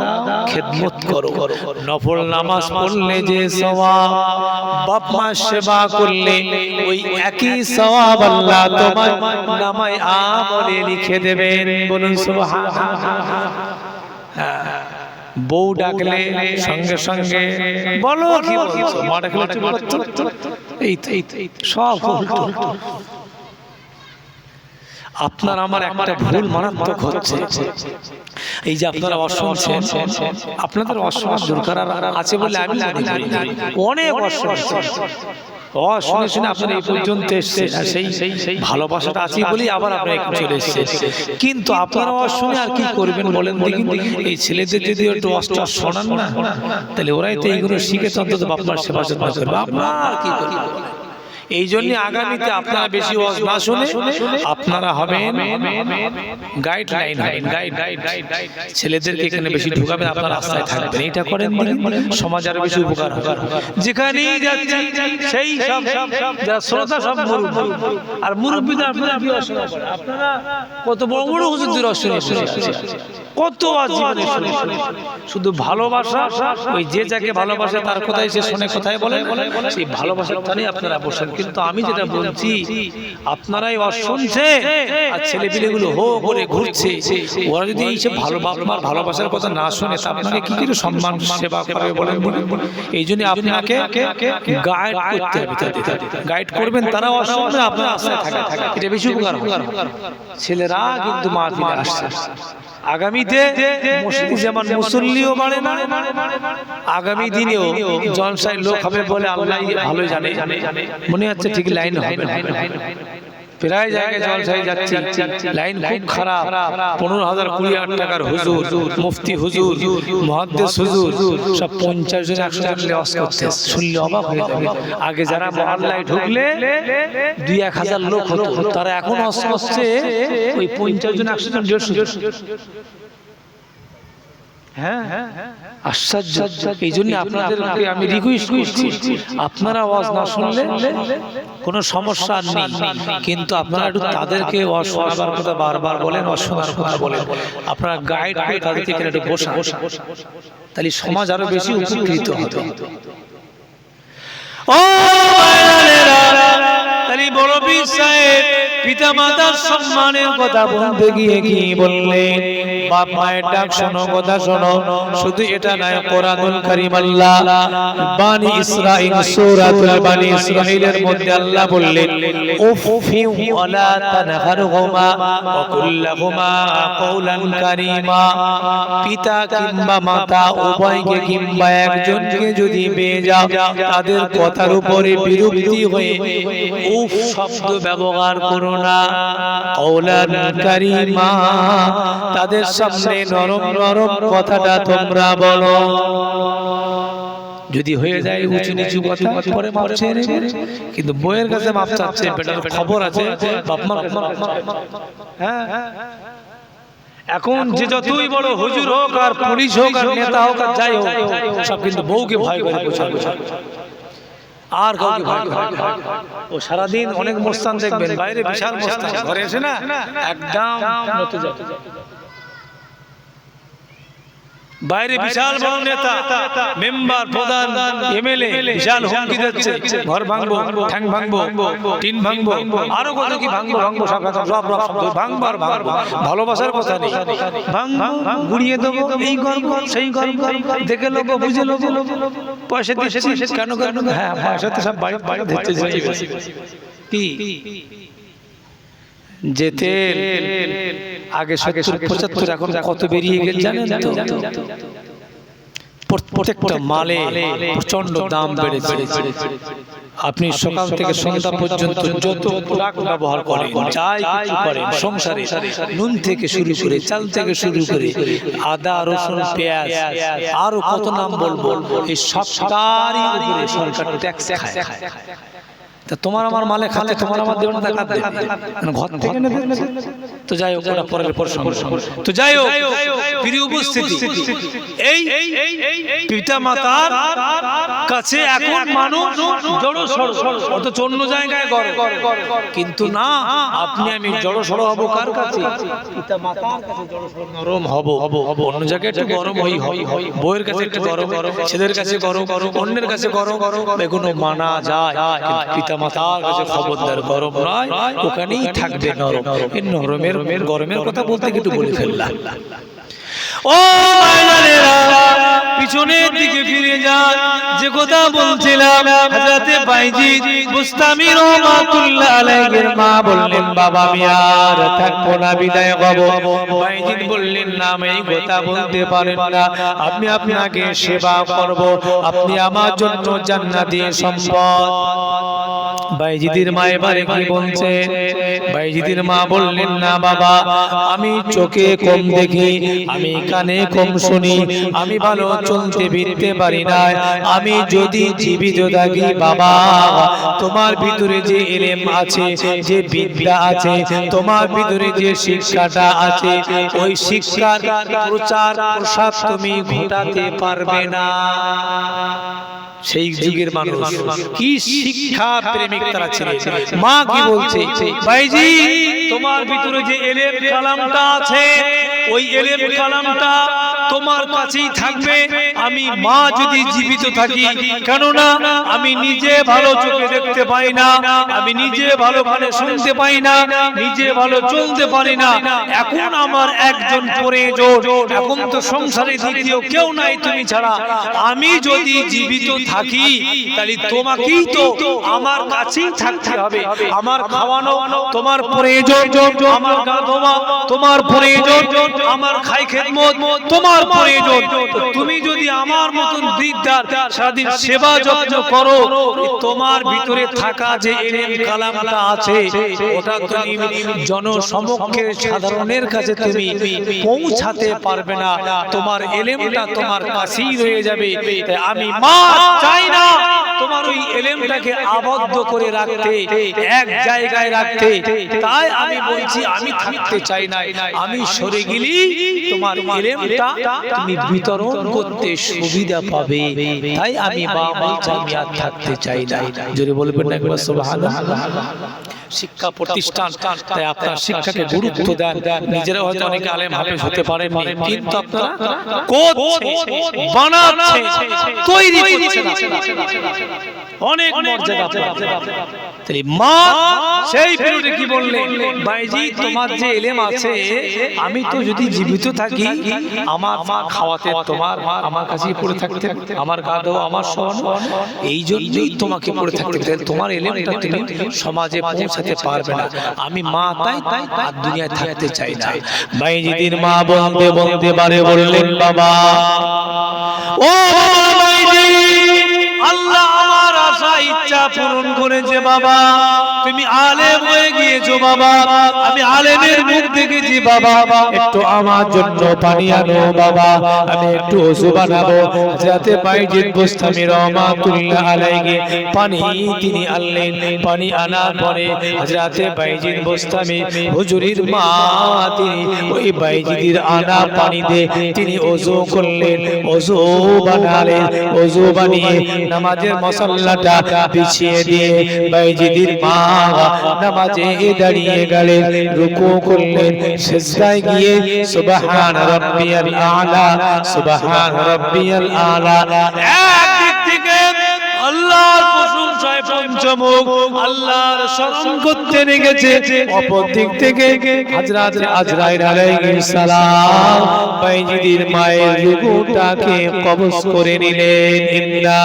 খেদমত করো। নফল নামাজ পড়লে যে সওয়াব, বাপ মার সেবা করলে ওই একই সওয়াব আল্লাহ তোমার নামায় আমলে লিখে দেবেন। বলুন সুবহানাল্লাহ। বউ ডাকলে সঙ্গে সঙ্গে বলো, কি বলছো? মা ডাকলে চুপ করছো, এই সব উল্টো। আপনার আমার একটা ভুল মারাত্মক হচ্ছে, এই যে আপনারা অশুনছেন, আপনাদের অশোনার দরকার আছে বলে আমি অনেক শুনে শুনে আপনারা এই পর্যন্ত এসেছেন, আর সেই ভালোবাসাটা আছে বলেই আবার আপনারা একটু চলে এসেছেন। কিন্তু আপনারা শুনে আর কি করবেন বলেন দেখি? এই ছেলেদের যদি একটু অস্ত্র শোনান না, তাহলে ওরাই তো এইগুলো শিখে অন্তত বাপমার সেবা যত্ন করবে। আপনার কি করবে? এই জন্য আগামীতে আপনারা বেশি ওয়াজ না শুনে আপনারা হবেন গাইডলাইন, হবেন গাইড। ছেলেদেরকে এখানে বেশি ঢুকাবেন, আপনারা রাস্তায় থাকবেন, এটা করেন সমাজ আরো বেশি উপকার হবে। যেখানেই যাচ্ছি সেই সব যারা শ্রোতা সব মুরব্বী, আর মুরব্বীদের আপনারা কত বড় বড় হুজুরদের শুনে কত জীবনে শুনে শুধু ভালোবাসা, ওই যে যাকে ভালোবাসে তার কথাই সে শুনে, কোথায় বলে সেই ভালোবাসার স্থানে আপনারা বসেন। কিন্তু আমি যেটা বলছি, আপনারাই শুনছে আর ছেলেপিলেগুলো হো করে ঘুরছে, ওরা যদি এই সব ভালোবাসার কথা না শুনে তা আপনাকে কি করে সম্মান সেবা করবে বলেন? এই জন্য আপনাকে গাইড করতে হবে, গাইড করবেন, তারা অশুনবে, আপনারা আস্তে থাকা, এটা বেশি উপকার। ছেলেরা কিন্তু মাহফিলে আসছে, আগামীতে মসজিদে যেমন মুসল্লিও বাড়ে না, আগামী দিনেও জনসাই লোক হবে বলে আল্লাহ ভালোই জানে। মনে হচ্ছে ঠিক লাইন হবে, প্রায় জায়গায় জলসাই যাচ্ছি, লাইন খুব খারাপ। 15,000 20,000 টাকার হুজুর, মুফতি হুজুর, মুহাদ্দিস হুজুর সব 50 জন 100 জন ওয়াজ করতে, শুনলে অবাক হয়ে যাবে। আগে যারা মহল্লায় ঢুকলে 2-1000 লোক হতো, তারা এখন ওয়াজ করছে ওই 50 জন 100 জন 150 জন। হ্যাঁ, আশ্চর্য। এই জন্য আপনাদেরকে আমি রিকোয়েস্ট করছি, আপনারা ওয়াজ না শুনলে কোনো সমস্যা নেই, কিন্তু আপনারা একটু তাদেরকে ওয়াজ শোনাবার কথা বারবার বলেন, অশোনার কথা বলেন, আপনারা গাইড করে তাদেরকে একটু বসা, তাহলে সমাজ আরো বেশি উপকৃত হবে। ও তাহলে বড় পীর সাহেব পিতা মাতার সম্মানের কথা বলতে গিয়ে কি বললেন? বাপ মায়ের ডাক শোনো, কথা শোনো। শুধু এটা নয়, কোরআনুল কারীম আল্লাহ বানি ইসরাঈল সূরাতুল বানি ইসরাঈলের মধ্যে আল্লাহ বললেন, উফি ওয়ালা তানহারহুমা ওয়া কুল্লাহুমা কওলান কারীমা। পিতা কিংবা মাতা উভয়কে কিংবা একজনকে যদি পেয়ে যাও, তাদের কথার উপরে বিরক্তি হয়ে উফ শব্দ ব্যবহার করো না, কওলান কারীমা, তাদের সামনে নরম নরম কথাটা তোমরা বলো। যদি হয়ে যায় উঁচু নিচু কথা, পরে মাপ চেয়ে নেবে, কিন্তু বইয়ের কাছে মাপ চাচ্ছে, বেটার খবর আছে বাপ মা। হ্যাঁ, এখন যে যতই বড় হুজুর হোক আর পুলিশ হোক আর নেতা হোক আর যাই হোক, সব কিন্তু বউকে ভয় করে আর কাউকে ভয় করে। ও সারাদিন অনেক মোস্তান দেখবেন, বাইরে বিশাল মোস্তান, ঘরে এসে না একদম নতে যায়। বাইরে বিশাল বড় নেতা, মেম্বার, প্রধান, এমএলএ বিশাল হুমকি দিচ্ছে, ঘর ভাঙবো, ঠ্যাং ভাঙবো, টিন ভাঙবো, আরো কত কি ভাঙবো ভাঙবো, সব ভাঙবো আর ভাঙবো। ভালোবাসার কথা নেই, ভাঙবো, গুড়িয়ে দেবো, এই গর্ব সেই গর্ব, দেখে লোক বুঝে লোক, পয়সা দিচ্ছিস কেন কেন? হ্যাঁ পয়সা তো সব বাড়ি বাড়ি দিচ্ছে। কি যে তেল আগে 70-75, এখন কত বেরিয়ে গেছে জানেন তো? প্রত্যেকটা মালে প্রচন্ড দাম বেড়েছে। আপনি সকাল থেকে সন্ধ্যা পর্যন্ত যত প্রোডাক্ট ব্যবহার করেন, যাই কিছু করেন সংসারে, নুন থেকে শুরু করে, চাল থেকে শুরু করে, আদা, রসুন, পেঁয়াজ, আরো কত নাম বলবো, এই সবটারই উপরে সরকার ট্যাক্স খায়। তা তোমার আমার মালে খাতে তোমার আমার দেবেন না, খাতে ঘর থেকে নেবে। তো যাই হোক, ওটা পরের পর সঙ্গে। তো যাই হোক, প্রিয় উপস্থিতি, এই পিতা মাতার কাছে এখন মানুষ জড়সড়, অথচ অন্য জায়গায় করে। কিন্তু না, আপনি আমি জড়সড় হব কার কাছে? পিতা মাতার কাছে জড়সড় নরম হব। অন্য জায়গায় একটু গরম হই, বউয়ের কাছে একটু গরম, ছেলের কাছে গরম, অন্যের কাছে গরম, এগুলো মানা যায়। পিতা মাতার কাছে খবরদার গরম নয়, ওখানেই থাকবে নরম। এই নরমের গরমের কথা বলতে একটু বলে ফেললাম। ও মায়েরা, পিছনের দিকে ফিরে যান। যে কথা বলছিলাম, হযরতে বাইজিদ বুস্তামি রাহমাতুল্লাহ আলাইহির মা বললেন, বাবা আমি আর থাকবো না, বিদায় হব। বাইজিদ বললেন, না আমি এই কথা বলতে পারেন না, আমি আপনাকে সেবা করব, আপনি আমার জন্য জান্নাতি সম্পদ। বাইজিদের মা এবারে কি বলছে? বাইজিদের মা বললেন, না বাবা, আমি চোখে কম দেখি, আমি কানে কম শুনি, আমি ভালো চলতে ফিরতে পারি না। আমি যদি জীবিত থাকি বাবা, তোমার ভিতরে যে ইলম আছে, যে বিদ্যা আছে, তোমার ভিতরে যে শিক্ষাটা আছে, ওই শিক্ষার প্রচার প্রসার তুমি ঘটাতে পারবে না। সেই যুগের মানুষ কি শিক্ষা প্রেমিক তারা ছিলেন। মা কি বলছে? ভাইজি, তোমার ভিতরে যে ইলম কালামটা আছে, ওই ইলম কালামটা তোমার কাছেই থাকবে। আমি মা যদি জীবিত থাকি, কেননা আমি নিজে ভালো চোখে দেখতে পাই না, আমি নিজে ভালো কানে শুনতে পাই না, নিজে ভালো চলতে পারি না। এখন আমার একজন প্রয়োজন, এখন তো সংসারে দ্বিতীয় কেউ নাই তুমি ছাড়া। আমি যদি জীবিত থাকি, তাহলে তোমাকেই তো আমার কাছেই থাকতে হবে। আমার খাওয়ানো তোমার প্রয়োজন, আমার গা ধোয়া তোমার প্রয়োজন, আমার খাই খেদমত তোমার প্রয়োজন। তুমি যদি আমার মতন দিকদার সারাদিন সেবা যত্ন করো, তোমার ভিতরে থাকা যে ইলম কালামটা আছে, ওটা তুমি জনসমক্ষে সাধারণের কাছে তুমি পৌঁছাতে পারবে না। তোমার ইলমটা তোমার কাছেই রয়ে যাবে। আমি মা চাই না তোমার ওই ইলমটাকে আবদ্ধ করে রাখতে, এক জায়গায় রাখতে। তাই আমি বলছি, আমি থাকতে চাই না, আমি সরে গেলি তোমার ইলমটা তুমি বিতরণ করতে সুবিধা পাবে। তাই আমি মা বলছি, আমি আর থাকতে চাই না। জোরে বলবেন না একবার সুবহানাল্লাহ। শিক্ষা প্রতিষ্ঠান, তাই আপনার শিক্ষাকে গুরুত্ব দেন। নিজেরা হয়তো অনেকে আলেম হাফেজ হতে পারেননি, কিন্তু আপনারা বানাচ্ছেন, তৈরি করছেন অনেক মর্যাদা। তাই মা সেই ফিরে কি বললেন? ভাইজি, তোমার যে ইলম আছে, আমি তো যদি জীবিত থাকি, আমার মা খাওয়াতে তোমার আমার কাছেই পড়ে থাকতে, আমার গা ধোয়া, আমার শোন, এই জন্যই তোমাকে পড়ে থাকতে। তোমার ইলমটা তুমি সমাজে পৌঁছাতে পারবে না। আমি মা তাই আর দুনিয়ায় থাকতে চাই না। ভাইজিদের মা বলতে বলতে বারে বললেন, বাবা ও ভাইজি, আল্লাহ আমার আশা ইচ্ছা পূরণ করেছে বাবা। তুমি আলেম হয়ে গিয়েছো বাবা, আমি আলেমের মুখ দেখেছি বাবা। একটু আমার জন্য পানি আনো বাবা, আমি একটু ওযু বানাবো। যাতে বাইজিদ বুস্তামি রাহমাতুল্লাহ আলাইহি পানি তিনি আনলেন। পানি আনার পরে হযরতে বাইজিদ বুস্তামি হুজুরের মা তিনি ওই বাইজিদের আনা পানি দিয়ে তিনি ওযু করলেন, ওযু বানালেন। ওযু বানিয়ে নামাজের মুসাল্লাটা বিছিয়ে দিয়ে বাইজিদের মা নামাজে দাঁড়িয়ে গেলেন, রুকু করলেন, সিজদায় গিয়ে সুবহান রাব্বিয়াল আলা, সুবহান রাব্বিয়াল আলা। একদিক থেকে আল্লাহর প্রশংসায় পঞ্চমুখ আল্লাহর স্মরণ করতে লেগেছে, অপর দিক থেকে হযরত আজরাইল আলাইহিস সালাম বাইজিদের মায়ের রূহটাকে কবজ করে নিলেন। ইন্না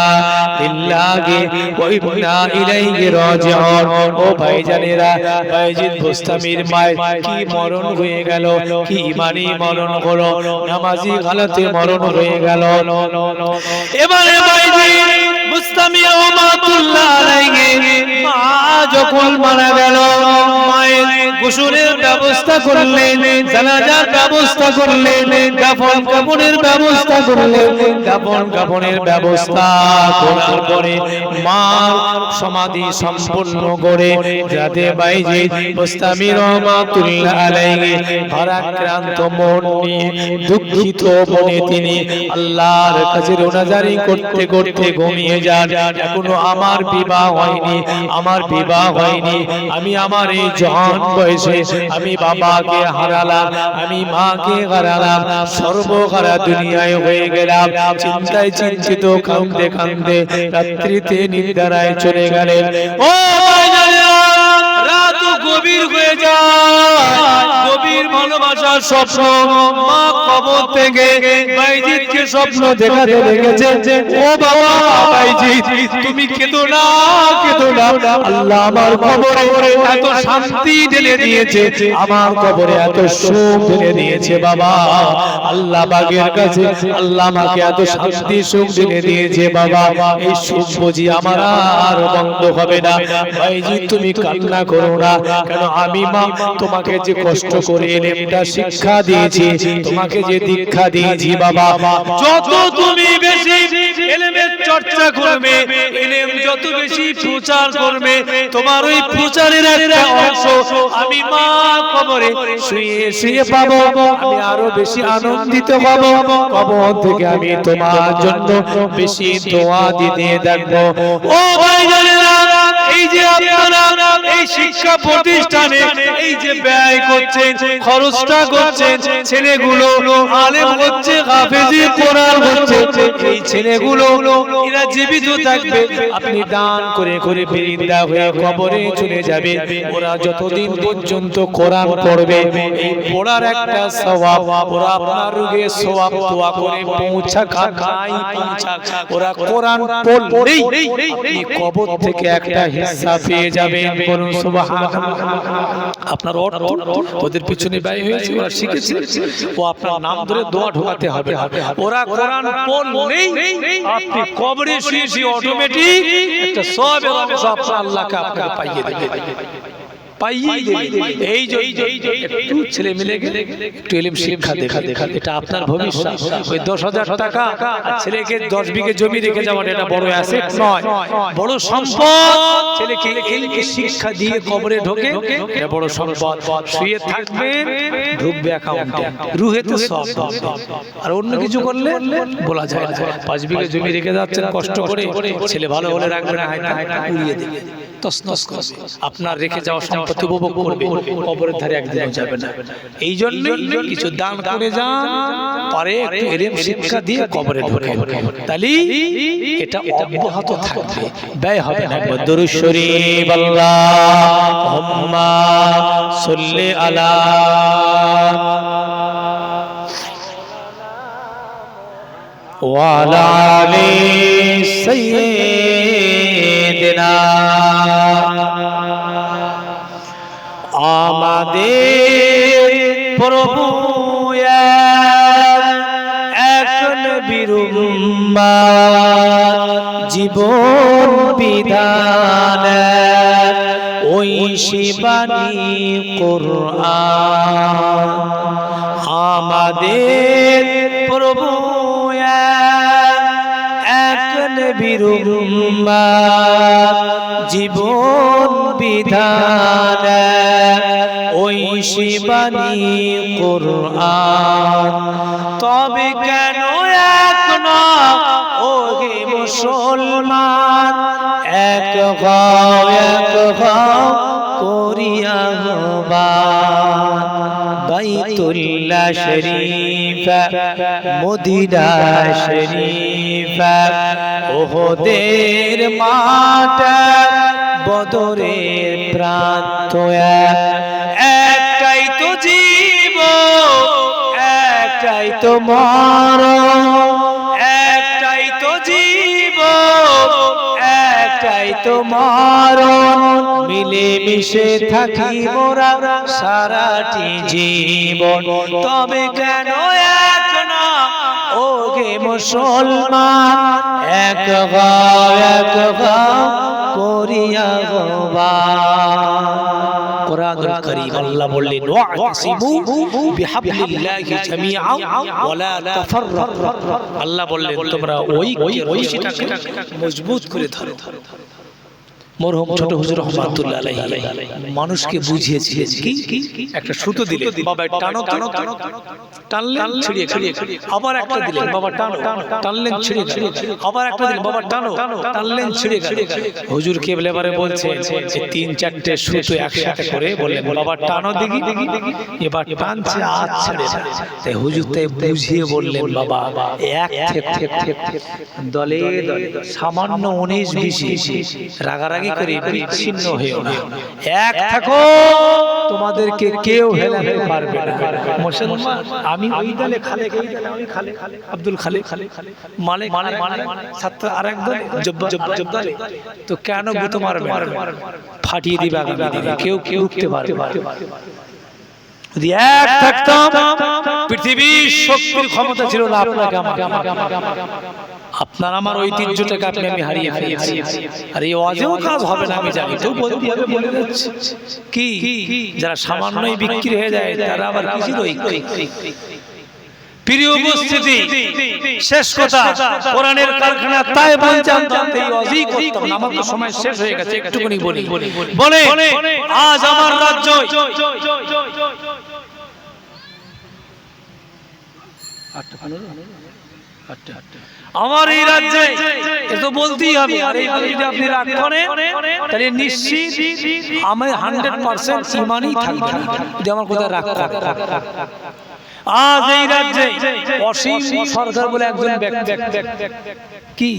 লিল্লাহি ওয়া ইন্না ইলাইহি রাজিউন। ও ভাইজানেরা, বাইজিদ বুস্তামির মায়ের কি মরণ হয়ে গেল, কি ইমানি মরণ হলো, নামাজি হালাতে মরণ হয়ে গেল। এবারে বাইজিদ বুস্তামি রহমাতুল্লাহ আলাইহি মা যখন মারা গেল, মায়ের গোসলের ব্যবস্থা করলেন, জানাজার ব্যবস্থা করলেন, কাফন কাফনের ব্যবস্থা করলেন। কাফন কাফনের ব্যবস্থা করার পরে মার সমাধি সম্পন্ন করে যাতে বাইজিদ বুস্তামি রহমাতুল্লাহ আলাইহি ভারাক্রান্ত মন নিয়ে দুঃখিত মনে তিনি আল্লাহর কাছে রোনাজারি করতে করতে ঘুমিয়ে যান। এখনো আমার বিবাহ হয়নি, আমার বিবাহ হয়নি, আমি আমার এই জওয়ান বয়সে আমি বাবাকে হারালাম, আমি মাকে হারালাম, সর্বহারা দুনিয়ায় হয়ে গেলাম। চিন্তায় চিন্তিত কাঁদতে কাঁদতে রাত্রিতে নিদ্রায় চলে গেলেন। ও রাত গভীর হয়ে যায়, গভীর ভালোবাসার স্বপ্ন মা কবর থেকে বাইজিদকে স্বপ্ন দেখাতে লেগেছে। ও বাবা বাইজিদ, তুমি কেঁদো না, কেঁদো না, আল্লাহ আমার কবরে এত শান্তি ঢেলে দিয়েছে, আমার কবরে এত সুখ ঢেলে দিয়েছে বাবা। আল্লাহ বাগের কাছে আল্লাহ আমাকে এত শান্তি সুখ ঢেলে দিয়েছে বাবা, এই সুখ বুঝি আমার আর বন্ধ হবে না। বাইজিদ তুমি কান্না করো না, কেন আমি মা তোমাকে যে কষ্ট করে এলেমটা শিক্ষা দিয়েছি, তোমাকে যে দীক্ষা দিয়েছি বাবা, যত তুমি বেশি এলেমের চর্চা করবে, এলেম যত বেশি প্রচার করবে, তোমার ওই প্রচারের একটা অংশ আমি মা কবরে শুয়ে শুয়ে পাবো, আমি আরো বেশি আনন্দিত হব, কবর থেকে আমি তোমার জন্য বেশি দোয়া দিতে দেখবো। ও ভাইজানেরা, এই যে আপনারা এই শিক্ষা প্রতিষ্ঠানে এই যে ব্যয় করছেন, খরচটা করছেন, ছেলেগুলো আলেম হচ্ছে, হাফেজি কোরআন হচ্ছে, এই ছেলেগুলো এরা জীবিত থাকবে, আপনি দান করে করে ফেরিন্দা হয়ে কবরে চলে যাবে। ওরা যতদিন পর্যন্ত কোরআন পড়বে, এই পড়ার একটা সওয়াব, ওরা আপনার রুহে সওয়াব দোয়া করে পৌঁছা খাই পৌঁছা, ওরা কোরআন পড়লেই আপনি কবর থেকে একটা হিস্সা পেয়ে যাবেন। বলুন সুবহানাল্লাহ। আপনার ওদের পিছনে ব্যয় হয়েছে, ওরা শিখেছে, ও আপনার নাম ধরে দোয়া ঢোকাতে হবে। ওরা কোরআন পড়লেই আপনি কবরে শুয়ে শুয়ে অটোমেটিক একটা সওয়াবের অংশ আল্লাহকে আপনাকে পাইয়ে দেবে, পাইয়ে দেবে। এই যে একটু ছেলে মিলে গেলে একটু ইলম শিক্ষা দেখা দেখা, এটা আপনার ভবিষ্যৎ। ওই 10,000 টাকা আর ছেলেকে 10 বিঘে জমি রেখে যাওয়াটা এটা বড় অ্যাসেট নয়, বড় সম্পদ। ছেলেকে ইলম শিক্ষা দিয়ে কবরে ঢোকে, এটা বড় সম্পদ। শুয়ে থাকবেন, ঢুকবে অ্যাকাউন্টে, রুহেতে সব। আর অন্য কিছু করলে বলা যায় না। 5 বিঘে জমি রেখে যাচ্ছেন কষ্ট করে, ছেলে ভালো হলে রাখবেন, উড়িয়ে দেবে, তছনছ করবে, আপনার রেখে যাওয়া সম্পত্তি উপভোগ করবে, কবরের ধারে একদিন যাবে না। এই জন্যই কিছু দান করে যান, পরে একটু ইলম শিক্ষা দিয়ে কবরে ঢোকে, তাহলে এটা অব্যাহত থাকবে, ব্যয় হবে না। দরুদ শরীফ আল্লাহুম্মা সাল্লি আলা ওয়া আলা আলি সাইয়্যিদিনা। আমাদের প্রভু এক নবীর উম্মত, জীবন বিধান ওই শিবানী কোরআন। আমাদের প্রভু এক নবীর উম্মত, জীবন বিধান ওই শিবানী কোরআন। তবে কেন এক না ও হে মুসলমান, এক হও শরীফ মদিনা শরীফ ওহদের মাঠ বদরের প্রান্ত একটাই তো জীবন একটাই তো মরণ একটাই তো জীবন একটাই তো মরণ মিলে মিশে থাকি মোরা সারাটি জীবন তবে কেন এক না ও গে মুসলমান এক করিয়া কোরআনুল কারীম আল্লাহ বললেন ওয়া'তাসিমু বিহাবলিল্লাহি জামিআন ওয়া লা তাফাররাকু আল্লাহ বললেন তোমরা ঐক্যের রশিটাকে মজবুত করে ধরো মরহুম ছোট হুজুর রহমাতুল্লাহ আলাইহি মানুষকে বুঝিয়েছিলেন কি একটা সুতো দিলেন বাবা টানো টানো টানলেন ছিড়িয়ে ছিড়িয়ে আবার একটা দিলেন বাবা টানো টানলেন ছিড়িয়ে ছিড়িয়ে আবার একটা দিলেন বাবা টানো টানলেন ছিড়িয়ে ছিড়িয়ে হুজুর কেবলাবারে বলছেন যে তিন চারটে সুতো একসাথে করে বললেন বাবা টানো দেখি এবার টানছে আজ ছেড়ে তাই হুজুর তাই বুঝিয়ে বললেন বাবা এক থেকে দলে দলে সামান্য 19-20 রাগারাগি করে বিচ্ছিন্ন হয়েও না এক থাকো তোমাদেরকে কেউ হেলাতে পারবে না মুসলমান আমি ওই দলে খালে এই দলে আমি খালে আব্দুল খালে মালিক ছাত্র আরেক দলে জব্ব দলে তো কেন গুতো মারবে ফাটিয়ে দিবে আগামী দিনে কেউ উঠতে পারবে যদি এক থাকতাম পৃথিবীর শক্তির ক্ষমতা ছিল না আপনাকে আমাকে আপনার আমার ঐতিহ্যটাকে আমি হারিয়ে ফেলেছি আর এই ওয়াজেও কাজ হবে না আমি জানি তো বলতে হবে বলে যাচ্ছি কি যারা সামান্যই বিক্রি হয়ে যায় তারা আবার কিসের ঐক্য প্রিয় উপস্থিতি শেষ কথা কোরআনের কারখানা তাই বলতাম এই ওয়াজই করতাম না আমার তো সময় শেষ হয়ে গেছে একটুখানি বলে আজ আমার রাজ্য আমার এই রাজ্যে এত বলতেই হবে আর এই যদি আপনি রাগ করেন তাহলে নিশ্চিত আমি 100% ইমানই থাকবে যদি আমার কথা রাগ করে আজ এই রাজ্যে অসীম সরকার বলে একজন ব্যক্তি কি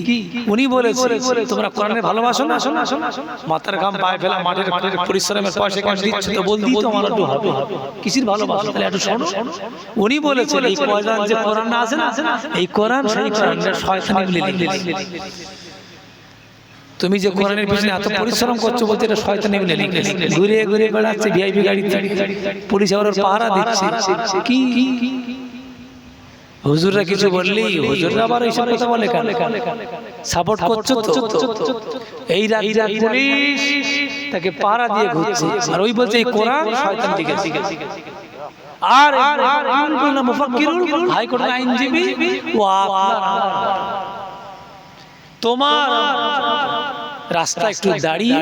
উনি বলেছে তোমরা কোরআনে ভালোবাসো না মাথার ঘাম পায়ে ফেলা মাঠের পরিশ্রমের পয়সা কেন দিচ্ছ তো বলতেই তো আমার একটু হবে কিসের ভালোবাসো তাহলে একটু শোনো উনি বলেছেন এই কোরআন যে কোরআন আছে না এই কোরআন সেই কোরআনটা শয়তানি বলে লিখেছে তুমি যে কোরআনের পিছনে এত পরিশ্রম করছো বলতে এটা শয়তানি বলে লিখেছে ঘুরে ঘুরে বেড়াচ্ছে ভিআইপি গাড়িতে পুলিশ আবার পাহারা দিচ্ছে কি হুজুররা কিছু বললেই হুজুররা আবার এইসব কথা বলে কেন সাপোর্ট করছো তো এই রাজ্যে পুলিশ তাকে পাহারা দিয়ে ঘুরছে আর ওই বলছে এই কোরআন শয়তান লিখেছে আর মুফাক্কিরুল হাইকোর্টের আইনজীবী ও তোমার রাস্তা একটু দাঁড়িয়ে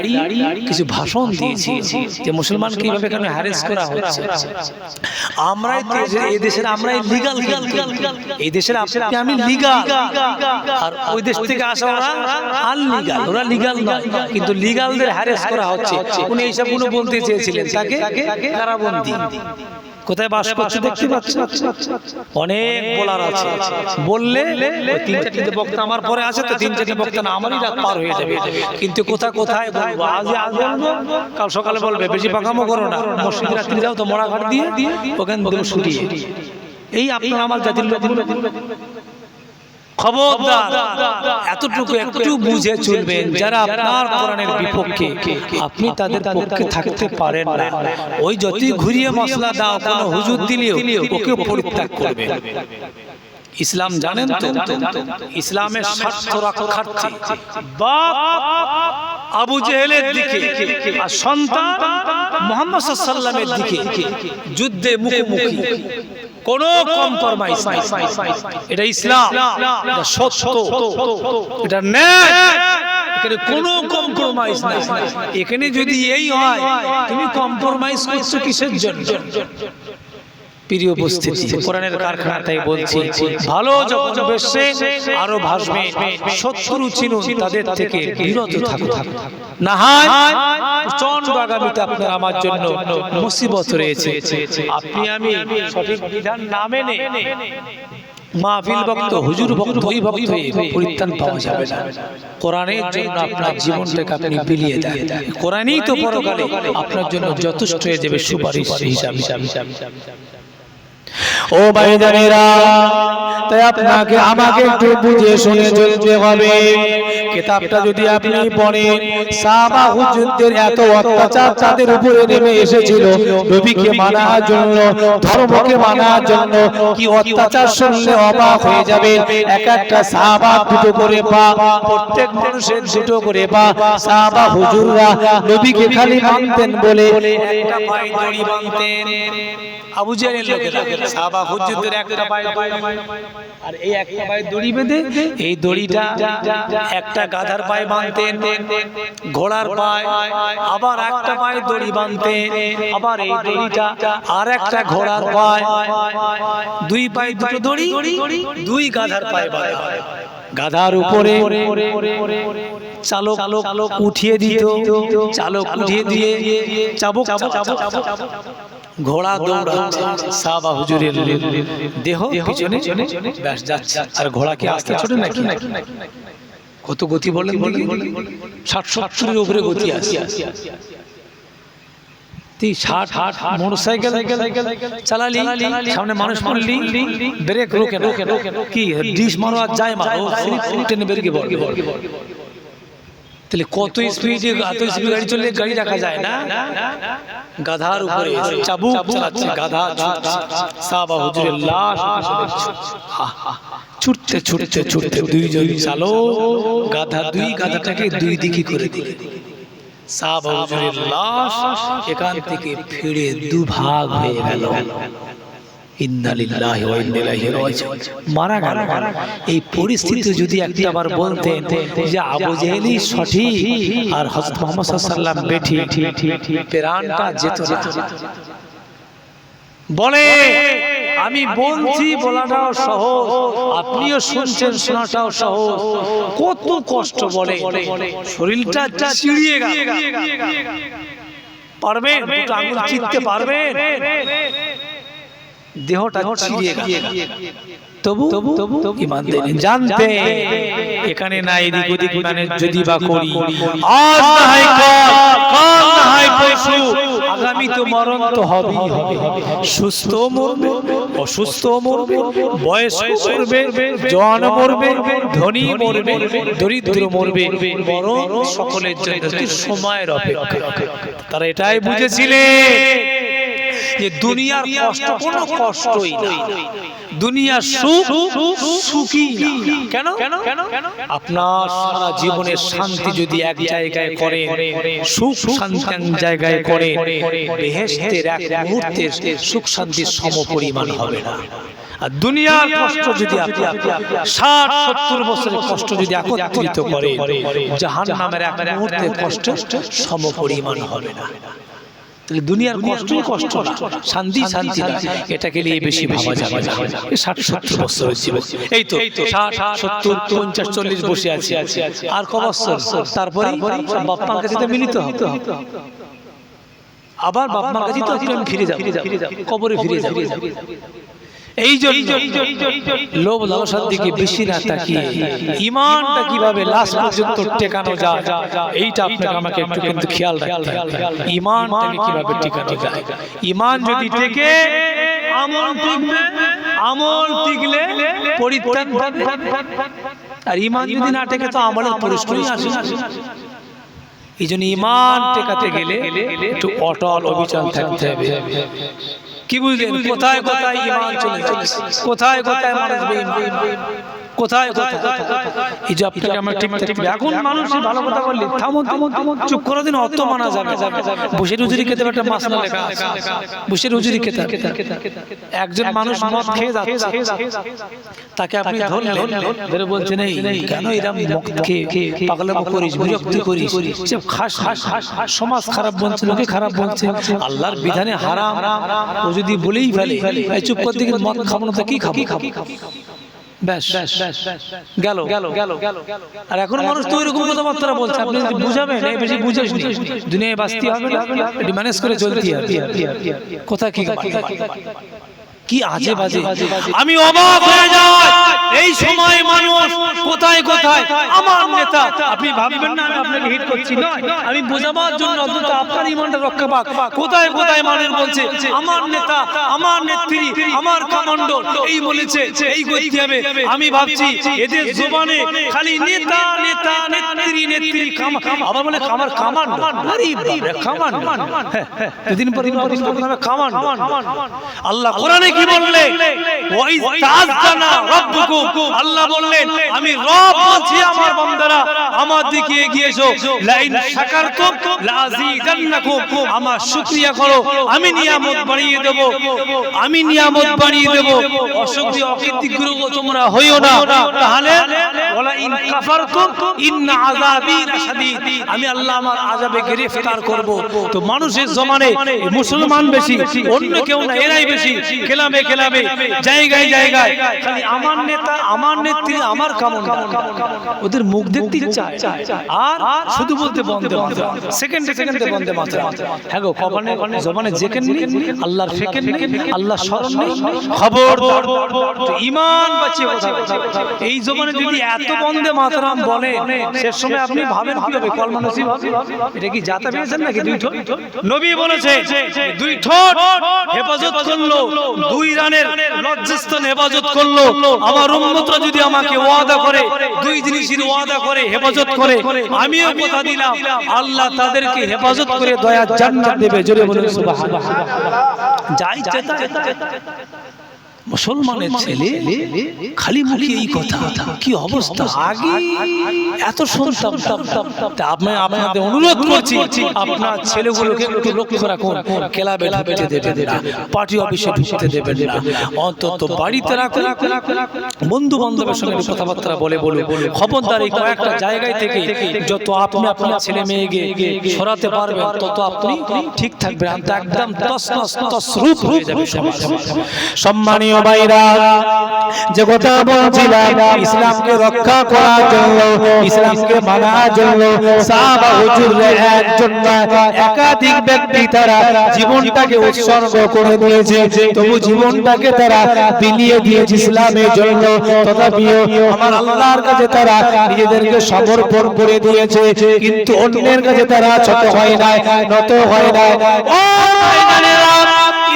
কিছু ভাষণ দিয়েছি যে মুসলমান কিভাবে কেন হ্যারেস করা হচ্ছে আমরাই এই দেশের আমরাই লিগ্যাল এই দেশের আমি লিগ্যাল আর ওই দেশ থেকে আসা ওরা আনলিগ্যাল ওরা লিগ্যাল নয় কিন্তু লিগ্যালদের হ্যারেস করা হচ্ছে উনি এইসব গুলো বলতে চেয়েছিলেন তাকে কারাবন্দী কোথায় বাস করছে দেখতে পাচ্ছেন অনেক বলার আছে বললে তিন চারটে বক্তা আমার পরে আছে তো তিন চারটে বক্তা না আমারই রাত পার হয়ে যাবে কিন্তু কোথায় বলবো আজ বলবো কাল সকালে বলবে বেশি পাকামো করো না মসজিদে রাত্রি যাও তো মরাঘাট দিয়ে ওখানে দেবো ছুটিয়ে এই আপনার আমার জাতির লোক খবরদার এতটুকু একটু বুঝে চলবেন যারা আপনার কোরআনের বিপক্ষে আপনি তাদের পক্ষে থাকতে পারেন না ওই যতই ঘুরিয়ে মশলা দাও কোনো হুজুর দিলেও ওকে পরিত্যাগ করবেন ইসলাম জানেন তো ইসলামের স্বার্থ রক্ষার্থে বাপ আবু জেহেলের দিকে আর সন্তান মুহাম্মদ সাল্লাল্লাহু আলাইহি ওয়াসাল্লামের দিকে যুদ্ধে মুখোমুখি কোনো কম্প্রোমাইজ নাই এটা ইসলাম এটা সত্য এটা ন্যায় এখানে কোনো কম্প্রোমাইজ নাই এখানে যদি এই হয় তুমি কম্প্রোমাইজ করছো কিসের জন্য প্রিয় উপস্থিতি, কোরআনের কারখানা তাই বলছি, ভালো যখন বেশে আরো ভাসবে, শত্রু চিনুন, তাদের থেকে বিরত থাকুন, না হয় প্রচন্ড আগামীতে আপনার আমার জন্য মুসিবত রয়েছে। আপনি আমি সঠিক বিধান না মেনে মাহফিল ভক্ত, হুজুর ভক্ত, ওই ভক্ত হয়ে পরিত্রাণ পাওয়া যাবে না। কোরআনের জন্য আপনার জীবনটাকে আপনি বিলিয়ে দেন, কোরআনই তো পরকালে আপনার জন্য যথেষ্ট হয়ে যাবে সুপারিশ হিসাবে। ও ভাইজানেরা, তাই আপনাকে আমাকে একটু বুঝে শুনে চলতে হবে। কিতাবটা যদি আপনি পড়েন, সাহাবা হুজুরদের এত অত্যাচার তাদের উপরে নেমে এসেছিল নবীকে মানার জন্য, ধর্মকে মানার জন্য, কি অত্যাচার শুনলে অবাক হয়ে যাবে। এক একটা সাহাবা দুটো করে পা, প্রত্যেক মানুষের দুটো করে পা। সাহাবা হুজুররা নবীকে খালি মানতেন বলে একটা পায়ে দড়ি বাঁধতেন। আবু জাহেলের লোকেরা সাহাবা হুজুরদের একটা পায়ে, আর এই একটা পায়ে দড়ি বেঁধে, এই দড়িটা একটা গাধার পায়ে বাঁধতেন, ঘোড়ার পায়ে, আবার একটা পায়ে দড়ি বাঁধতেন, আবার এই দড়িটা আর একটা ঘোড়ার পায়ে, দুই পায়ে দুটো দড়ি, দুই গাধার পায়ে বাঁধা। গাধার উপরে চালক উঠিয়ে দিত, চালক উঠিয়ে দিয়ে চাবুক ঘোড়া দৌড়াচ্ছে, সাহাবা হুজুরের দেহ পিছনে ব্যাস যাচ্ছে, আর ঘোড়া কি আস্তে ছোট নাকি? কত গতি বলেন, 60-70-এর উপরে গতি আছে। 60 মোটরসাইকেল চালালি, সামনে মানুষ পড়লি, ব্রেক রোকে না, কি ডিশ মারো আর যায় মারো, টেনে বেরিয়ে বল। তাহলে কত স্পিডে, এত স্পিড গাড়ি চললে গাড়ি রাখা যায় না। গাধার উপরে চাবুক চালাচ্ছে, গাধা সাহাবা হুজুরের লাশ ছুটতে ছুটতে ছুটতে দুইজন চালো গাধা, দুই গাধাটাকে দুই দিকে করে দিলে। সাহাবা হুজুরের লাশ এখান থেকে ফিরে দুভাগ হয়ে গেল। ইন্না লিল্লাহি ওয়া ইন্না ইলাইহি রাজিউন, মারা গেল। এই পরিস্থিতি যদি একটাবার বলতেন যে আবু জেহেলই সঠিক আর হযরত মুহাম্মদ সাল্লাল্লাহু আলাইহি ওয়াসাল্লাম বেঠিক, প্রাণটা যেত না। বলে আমি বলছি, বলাটাও সহজ, আপনিও শুনছেন, শোনাটাও সহজ। কত কষ্ট বলে, শরীরটা চিড়িয়ে গেল। পারবেন? দুটো আঙুল চিপতে পারবেন? দেহটা চিড়িয়ে গেল, তবু ঈমান দেন। জানতে এখানে না এদিক ওদিক মানে যদি বা করি, আজ না হয় কাল না হয় পরশু, আগামী তো মরণ তো হবেই হবে। সুস্থ মরবে, অসুস্থ মরবে, বয়স্ক মরবে, জওয়ান মরবে, ধনী মরবে, দরিদ্র মরবে, মরণ সকলের জন্য সময়ের অপেক্ষা। তারা এটাই বুঝেছিলেন যে দুনিয়ার কষ্ট কোনো কষ্টই না, দুনিয়ার সুখ সুখই না। কেন? আপনার সারা জীবনের শান্তি যদি এক জায়গায় করে, সুখ শান্তি এক জায়গায় করে, বেহেশতের এক মুহূর্তের সুখ শান্তির সমপরিমাণ হবে না। আর দুনিয়ার কষ্ট যদি আপনি 60-70 বছরের কষ্ট যদি একত্রিত করে, জাহান্নামের এক মুহূর্তের কষ্ট সমপরিমাণ হবে না। তাহলে দুনিয়ার কষ্টই কষ্ট না, শান্তি শান্তি না, এটাকে নিয়ে বেশি ভাবা যাবে না। 60-70 বছরের জীবন, এই তো 60-70-50-40 বসে আছে, আর ক বছর, তারপরে বাপ্পার কাছে মিলিত হবে, আবার বাপ্পার কাছে তো ফিরে যাবে, কবরে ফিরে যাবে। এই জন্য লোভ লালসার দিকে বেশি না তাকিয়ে ঈমানটা কিভাবে লাস্ট পর্যন্ত টেকানো যায়, এইটা আপনাকে আমাকে একটু কিন্তু খেয়াল রাখতে হবে। ঈমানটাকে কিভাবে টেকানো যায়, ঈমান যদি টেকে আমল টিকবে, আমল টিকলে পরিত্রাণ পাবে। আর ঈমান যদি না টেকে তো আমলের প্রশ্নই আসে না। এই জন্য ঈমান টেকাতে গেলে একটু অটল অবিচল থাকতে হবে। কি বুঝলেন? কোথায় কোথায় ঈমান চলে যাচ্ছে, কোথায় কোথায় মানুষ বেঈমান। কোথায় কোথায় এই যে আপনাকে আমরা ঠিক থাকতে হবে। এখন মানুষ ভালো কথা বললে থামো থামো চুপ করে দিন, অত মানা যাবে। বসের উজুরি খেতে একটা মাসলা লেখা আছে, বসের উজুরি খেতে। একজন মানুষ মদ খেয়ে যাচ্ছে, তাকে আপনি ধরলেন, ধরে বলছেন এই কেন এরকম মদ খেয়ে পাগলামো করিস, বিরক্তি করিস, খাস সমাজ খারাপ বলছে, লোকে খারাপ বলছে, আল্লাহর বিধানে হারাম। ও যদি বলেই ফেলে চুপ করতে গেলে মদ খাবো না, কি খাবো ব্যাস গেল। আর এখন মানুষ তো এরকম কথাবার্তা বলছে, আপনি যদি বুঝাবেন এই বেশি বুঝাস নি, দুনিয়ায় বাঁচতে হবে না, এটি ম্যানেজ করে চলতে হবে। কোথা কি আজে বাজে, আমি অবাক হয়ে যাই। এই সময় মানুষ কোথায় কোথায় আমার নেতা, আপনি ভাববেন না আমি আপনাকে হিট করছি, নয়, আমি বোঝাবার জন্য অন্তত আপনার ইমানটা রক্ষা পাক। কোথায় কোথায় মানুষ বলছে আমার নেতা, আমার নেত্রী, আমার কমান্ডো এই বলেছে, এই করতে হবে। আমি ভাবছি এদের জবানে খালি নেতা নেতা নেত্রী নেত্রী, আবার বলে আমার কমান্ডো। আরে বাবা কমান্ডো, দুদিন পর কমান্ডো। আল্লাহ কোরআনে কি বললে, ওই তাআজ্জানা রাব্বুকুম, আল্লাহ বললেন আমি রব বলছি আমার বান্দারা আমার দিকে এগিয়ে এসো, লাইন শাকারতুম লাযীদান্নাকুম, আমার শুকরিয়া করো আমি নিয়ামত বাড়িয়ে দেব, আমি নিয়ামত বাড়িয়ে দেব। অশুকরিয়া অকৃতজ্ঞ তোমরা হইও না, তাহলে ওয়ালা ইন কাফারতুম ইন্না আযাবি লাশাদীদ, আমি আল্লাহ আমার আযাবে গ্রেফতার করব। তো মানুষের জমানে মুসলমান বেশি, অন্য কেউ না, এরাই বেশি। খেলাবে জায়গায় জায়গায় খালি আমার নেতা, আমার নেত্রী, আমার কামনা, ওদের মুখ দেখতে চায় আর শুধু বলতে বন্ধে সেকেন্ডে বন্ধে মাত্রা। হ্যাঁ গো, কপালে জবানে জেকেন নেই, আল্লাহর ফিকির নেই, আল্লাহর স্মরণ নেই, খবরদার ঈমান বাঁচিয়ে কথা। এই জবানে যদি এত বন্ধে মাতরাম বলে, শেষ সময় আপনি ভাবেন কি হবে? কলমা নসিব হবে? এটা কি জাতা পেয়েছেন নাকি দুই ঠোঁট? নবী বলেছে দুই ঠোঁট হেফাজত করলো, দুই রানের লজ্জাস্থান হেফাজত করলো। আমার উম্মতরা যদি আমাকে ওয়াদা করে, দুই জিনিসের ওয়াদা করে, হেফাজত করে, আমিও কথা দিলাম আল্লাহ তাদেরকে হেফাজত করে দয়ার জান্নাত দেবে। জোরে বলুন সুবহানাল্লাহ। যাই চেতা মুসলমানের ছেলে খালি মুখে এই কথা, কি অবস্থা! আগে এত শুনতাম, আপনাদের অনুরোধ করছি আপনার ছেলেগুলোকে একটু লক্ষ্য রাখুন, ক্লাবে ঢুকতে দেবেন না, পার্টি অফিসে ঢুকতে দেবেন না, অন্তত বাড়িতে রাখুন, বন্ধু বান্ধবের সঙ্গে কথাবার্তা বলে খবরদার। এই কয়েকটা জায়গায় থেকে যত আপনি আপনার ছেলে মেয়েকে সরাতে পারবেন তত আপনি ঠিক থাকবেন, একদম তসরূপ হয়ে যাবে। সম্মানীয় ভাইরা, যে কথা বলছিলাম ইসলামকে রক্ষা করার জন্য, ইসলামকে মানার জন্য সাহাবা হুজুররা একজন একাধিক ব্যক্তি তারা জীবনটাকে উৎসর্গ করে দিয়েছে, তবু জীবনটাকে তারা বিলিয়ে দিয়েছে ইসলামের জন্য। তথাপিও আমার আল্লাহর কাছে তারা নিজেদেরকে সমর্পণ করে দিয়েছে, কিন্তু অন্যের কাছে তারা ছোট হয় না, নত হয় না। ও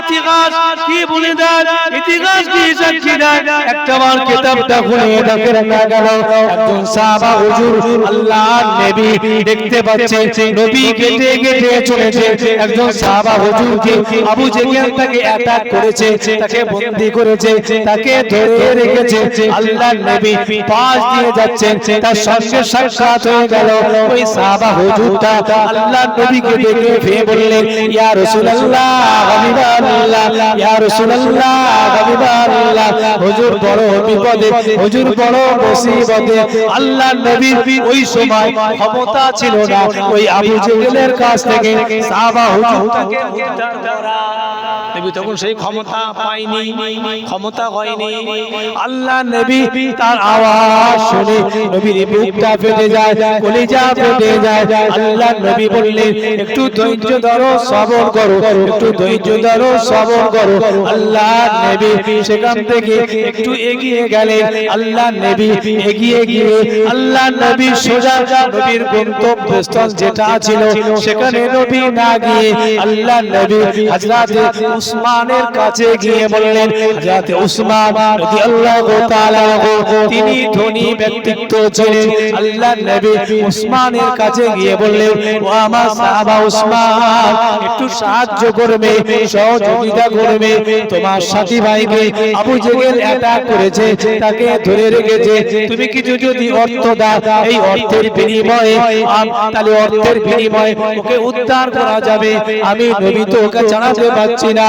ইতিহাস কি বলে দেন, ইতিহাস কি সাক্ষী দেন, একটাবার কিতাবটা খুলে দেখেন না গেল একজন সাহাবা হুজুর আল্লাহর নবী দেখতে পাচ্ছে, নবী কেটে কেটে চলেছে, একজন সাহাবা হুজুরকে আবু জেহেল তাকে অ্যাটাক করেছে, তাকে বন্দী করেছে, তাকে ধরে রেখেছে। আল্লাহর নবী পাশ দিয়ে যাচ্ছেন, তার সঙ্গে সাক্ষাৎ হয়ে গেল। ওই সাহাবা হুজুরটা আল্লাহর নবীকে দেখে ফেলে বললেন, ইয়া রাসূলুল্লাহ হাবিবাল্লাহ, ইয়া রাসূলুল্লাহ হাবিবাল্লাহ, হুজুর বড় বিপদে, হুজুর বড় মুসিবতে। আল্লাহর নবীর ওই সময় ক্ষমতা ছিল না ওই আবু জেহেলের কাছ থেকে সাহাবা হুজুরটাকে উদ্ধার করা। নবী তখন সেই ক্ষমতা পায়নি, ক্ষমতা হয়নি। আল্লাহর নবী তার আওয়াজ শুনে নবীর বুকটা ফেটে যায়, কলিজা ফেটে যায়। আল্লাহর নবী বললেন, একটু ধৈর্য ধরো, সবর করো, একটু ধৈর্য ধরো, সবর করো। আল্লাহর নবী সেখান থেকে একটু এগিয়ে গেলেন। আল্লাহর নবী এগিয়ে গিয়ে আল্লাহর নবী সোজা নবীর গন্তব্যস্থল যেটা ছিল সেখানে নবী না গিয়ে আল্লাহর নবী হযরত উসমানের কাছে গিয়ে বললেন, হযরত উসমান রাদিয়াল্লাহু তাআলা তিনি ধনী ব্যক্তিত্ব ছিলেন। আল্লাহর নবী উসমানের কাছে গিয়ে বললেন, ও আমার সাহাবা উসমান, একটু সাহায্য করবে, সহযোগিতা সহযোগিতা করবে। তোমার সাথী ভাইকে আবু জেহেল অ্যাটাক করেছে, তাকে ধরে রেখেছে, তুমি কিছু যদি অর্থ দাও এই অর্থের বিনিময়ে তাহলে অর্থের বিনিময়ে ওকে উদ্ধার করা যাবে। আমি নবী তো ওকে জানাতে পারছি না।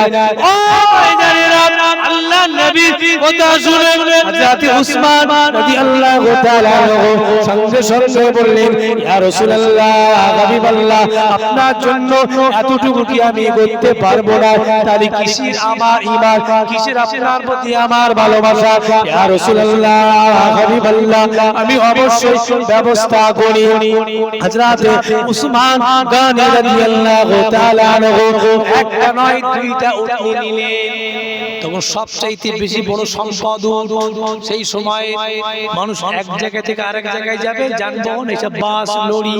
ও ভাইজানেরা, আল্লাহ নবী কথা শুনে হযরত উসমান রাদিয়াল্লাহু তাআলা সঙ্গে সঙ্গে বললেন, ইয়া রাসূলুল্লাহ, হাবিবাল্লাহ, আপনার জন্য এতটুকু কি আমি করতে পারবো না? তাহলে কিসের আমার ঈমান, কিসের আপনার প্রতি আমার ভালোবাসা? ইয়া রাসূলুল্লাহ, হাবিবাল্লাহ, আমি অবশ্যই ব্যবস্থা করি। হযরত উসমান গনি রাদিয়াল্লাহু তাআলা একটা নয় দুইটা উঠে নিলেন। তখন সবচাইতে বেশি বড় সম্পদ সেই সময় মানুষ এক জায়গা থেকে আরেক জায়গায় যাবে, যানবাহন এসব বাস লরি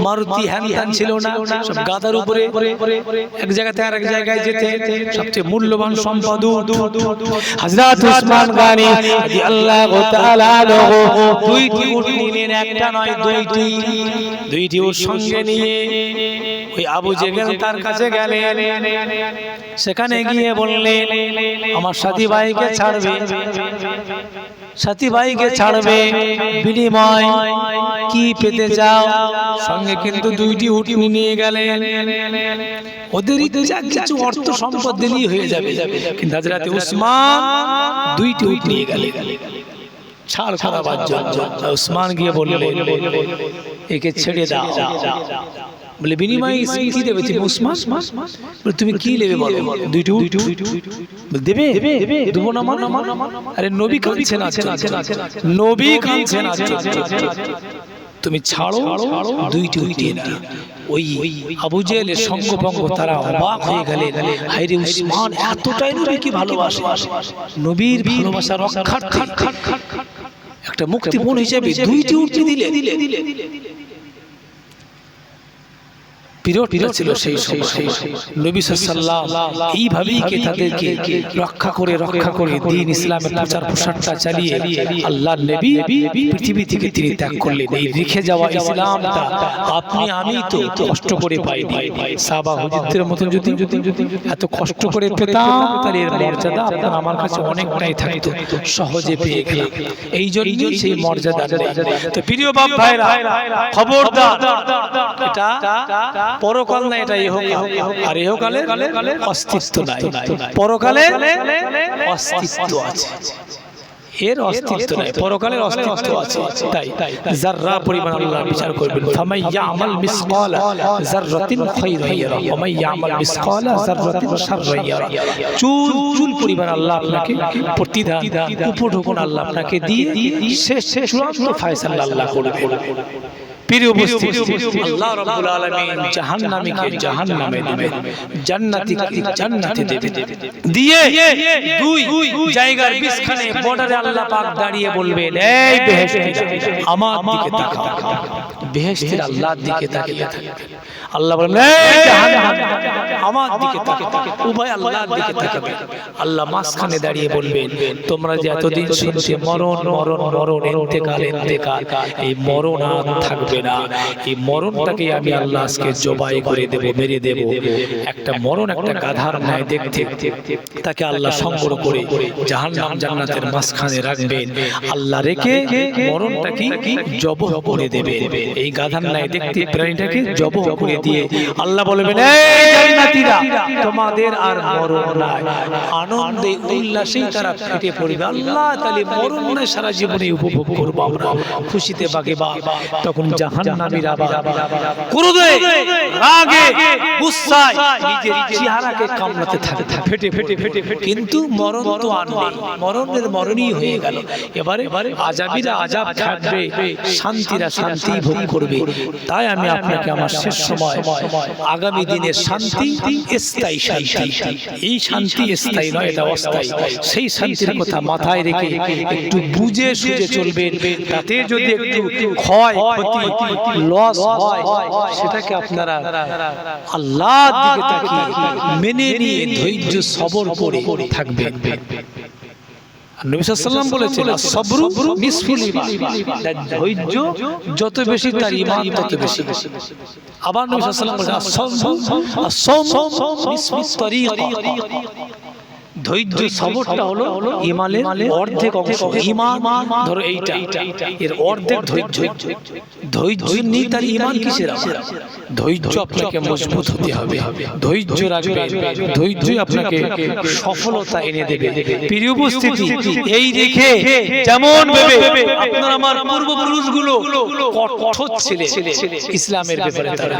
মারুতি হ্যান ছিল না, সব গাদার উপরে এক জায়গা থেকে আরেক জায়গায় যেতে সবচেয়ে মূল্যবান সম্পদ হযরত উসমান গনি রাদিয়াল্লাহু তাআলা দুইটি উট নিলেন, একটা নয় দুইটি উট সঙ্গে নিয়ে ওই আবু জেহেল তার কাছে গেলেন। সেখানে গিয়ে বললেন, আমার সাথী ভাইকে ছাড়বে, সাথী ভাইকে ছাড়বে, বিনিময় কি পেতে চাও? সঙ্গে কিন্তু দুইটি উট নিয়ে গেলেন। ওদের ইচ্ছা কিছু অর্থ সম্পদ দিলেই হয়ে যাবে, কিন্তু হযরত উসমান দুইটি উট নিয়ে গেলেন ছাড় করাবার জন্য। উসমান গিয়ে বললেন, একে ছেড়ে দাও। বলে বিনিময় কি দেবে তুমি? উসমান বলে তুমি কি নেবে বলো? দুইটি উট দেবে? দেবো না মানে? আরে নবী কাঁদছেন, নবী কাঁদছেন, তুমি ছাড়ো, দুইটি উট দিয়ে না। ওই আবু জেহেলের সঙ্গভঙ্গ তারা অবাক হয়ে গেলেন, হায়রে উসমান এতটাই নবীকে ভালোবাসে, নবীর ভালোবাসা রক্ষার্থে একটা মুক্তিপণ হিসেবে দুইটি উট দিলে। পিরিয়ড ছিল সেই সময়। নবী সাল্লাল্লাহু এইভাবেই তাদেরকে রক্ষা করে দ্বীন ইসলামের প্রচার প্রসারটা চালিয়ে আল্লাহর নবী পৃথিবী থেকে তিনি ত্যাগ করলেন। এই রেখে যাওয়া ইসলামটা আপনি আমি তো কষ্ট করে পাইনি। সাহাবা হুজুরদের মতো যদি এত কষ্ট করে পেতাম তাহলে এর মর্যাদা আপনার আমার কাছে অনেকটাই থাকতো, সহজে পেয়ে গেলাম। এই জন্যই সেই মর্যাদা। তো প্রিয় বাপ ভাইরা, খবরদার, এটা পরকাল না, এটা ইহকাল। আর ইহকালে অস্তিত্ব নাই, পরকালে অস্তিত্ব আছে, এর অস্তিত্ব নাই, পরকালের অস্তিত্ব আছে। তাই যাররা পরিমাণ আল্লাহ বিচার করবেন। ফামাই ইয়ামাল মিসকালা যাররাতিন খায়রান ইয়ারা ওয়া মান ইয়ামাল মিসকালা যাররাতিন শাররান ইয়ারা। চুল পরিমাণ আল্লাহ আপনাকে প্রতিদান, উপঢৌকন আল্লাহ আপনাকে দিয়ে শেষ চূড়ান্ত ফয়সালা আল্লাহ করবেন। প্রিয় উপস্থিতি, আল্লাহ রাব্বুল আলামিন জাহান্নামীকে জাহান্নামে দিবেন, জান্নাতীকে জান্নাতে দিবেন। দিয়ে দুই জায়গার মাঝখানে বর্ডারে আল্লাহ পাক দাঁড়িয়ে বলবেন, এই বেহেশতীরা আমার দিকে তাকাও। বেহেশতীরা আল্লাহর দিকে তাকিয়ে থাকে। আল্লাহ বলেন, এই জাহান্নাম আমার দিকে তাকাও। উভয় আল্লাহর দিকে তাকাবে। আল্লাহ মাঝখানে দাঁড়িয়ে বলবেন, তোমরা যে এতদিন শুনতে মরণ মরণ মরণ, ইন্তেকাল ইন্তেকাল, এই মরণ আর থাকবে না। এই মরণটাকে আমি আল্লাহ আজকে জবাই করে দেব, মেরে দেব। একটা মরণ একটা গাধার ন্যায় দেখতে, তাকে আল্লাহ সংগ্রহ করে জাহান্নাম জান্নাতের মাঝখানে রাখবেন। আল্লাহ রেখে মরণটাকে জবহ করে দেবে। এই গাধার ন্যায় দেখতে প্রাণীটাকে জবহ করে দিয়ে আল্লাহ বলবেন, এই জান্নাতীরা তোমাদের আর মরণ নাই। আনন্দে উল্লাসেই তারা ফেটে পড়বে। আল্লাহ তাআলা মরণ নয়, সারা জীবনে উপভোগ করব আমরা, খুশিতে বাগেবা। তখন জাহান্নামীরা ক্রোধে রাগে গুসায় নিজের চেহারাকে কামড়াতে থাকে, ফেটে ফেটে ফেটে ফেটে। কিন্তু মরণ তো আর নেই, মরণের মরণই হয়ে গেল। এবারে আযাবীরা আযাব থাকবে, শান্তিরা শান্তি ভোগ করবে। তাই আমি আপনাকে আমার শেষ সময় আগামী দিনের শান্তি, স্থায়ী শান্তি, এই শান্তি স্থায়ী নয়, এটা অস্থায়ী। সেই শান্তির কথা মাথায় রেখে একটু বুঝে সুঝে চলবেন। তাতে যদি একটু ক্ষয় ক্ষতি লস হয়, সেটাকে আপনারা আল্লাহর দিকে তাকিয়ে মেনে নিয়ে ধৈর্য সবর করে থাকবেন। নবী সাল্লাল্লাহু আলাইহি ওয়াসাল্লাম বলেছেন সবরু নিসফুল ঈমান, ধৈর্য যত বেশি তার ঈমান তত বেশি। আবার নবী সাল্লাল্লাহু আলাইহি ওয়াসাল্লাম আস-সাওম নিসফুত তরিকা, ধৈর্য সবরটা হলো ঈমানের অর্ধেক অংশ। ঈমান ধরো এইটা, এর অর্ধেক ধৈর্য। ধৈর্য নেই তার ঈমান কিসের? ধৈর্য আপনাকে মজবুত হতে হবে, ধৈর্য রাখবে, ধৈর্যই আপনাকে সফলতা এনে দেবে। প্রিয় উপস্থিতি, এই দেখে যেমন ভেবে আপনার আমার পূর্বপুরুষগুলো কঠোর ছিলেন ইসলামের ব্যাপারে, তারা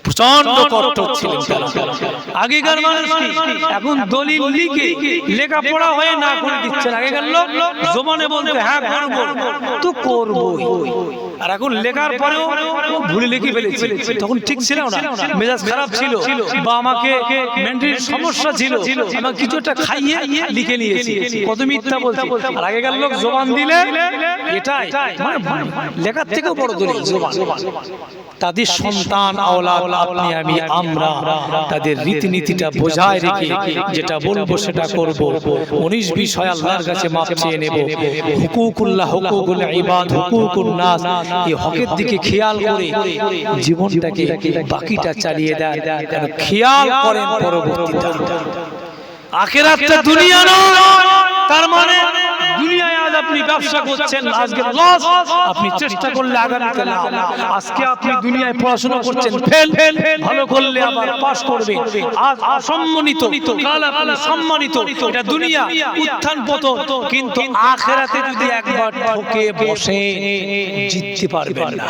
প্রচন্ড কঠোর ছিলেন তারা। আগেকার মানুষ কি এখন দলিল লিখে লেখাপড়া হয়ে না করে দিচ্ছেন। আগেকার লোক জবানে বলতে হ্যাঁ করবো তো করবোই, আর এখন লেখার পরেও ভুলে লিখে ফেলেছে। তখন ঠিক ছিল না, মেজাজ খারাপ ছিল বা আমাকে মেন্টাল সমস্যা ছিল, আমাকে কিছু একটা খাইয়ে লিখে নিয়েছি, কত মিথ্যা বলছি। আর আগেকার লোক জবান দিলে এটাই লেখার থেকেও বড় দলিল জবান। তাদের সন্তান আওলাদ আপনি আমি আমরা তাদের রীতিনীতিটা বোঝায় রেখে যেটা বলবো সেটা করব। 19 বিষয় আল্লাহর কাছে মাপ চেয়ে নেব। হুকুকুল্লাহ, হুকুকুল ইবাদ, হুকুকুন নাস, এই হকের দিকে খেয়াল করে জীবনটাকে বাকিটা চালিয়ে দেন, কারণ খেয়াল করেন পরবর্তীটা। আখিরাতটা দুনিয়া নয়, তার মানে দুনিয়ায় আজ আপনি ব্যবসা করছেন, আজকে লস, আপনি চেষ্টা করলে আগামীতে লাভ। আজকে আপনি দুনিয়ায় পড়াশোনা করছেন, ফেল, ভালো করলে আবার পাস করবে। আজ অসম্মানিত, কাল আপনি সম্মানিত। এটা দুনিয়া, উত্থান পতন। কিন্তু আখিরাতে যদি একবার ঠকে বসে জিততে পারবেন না।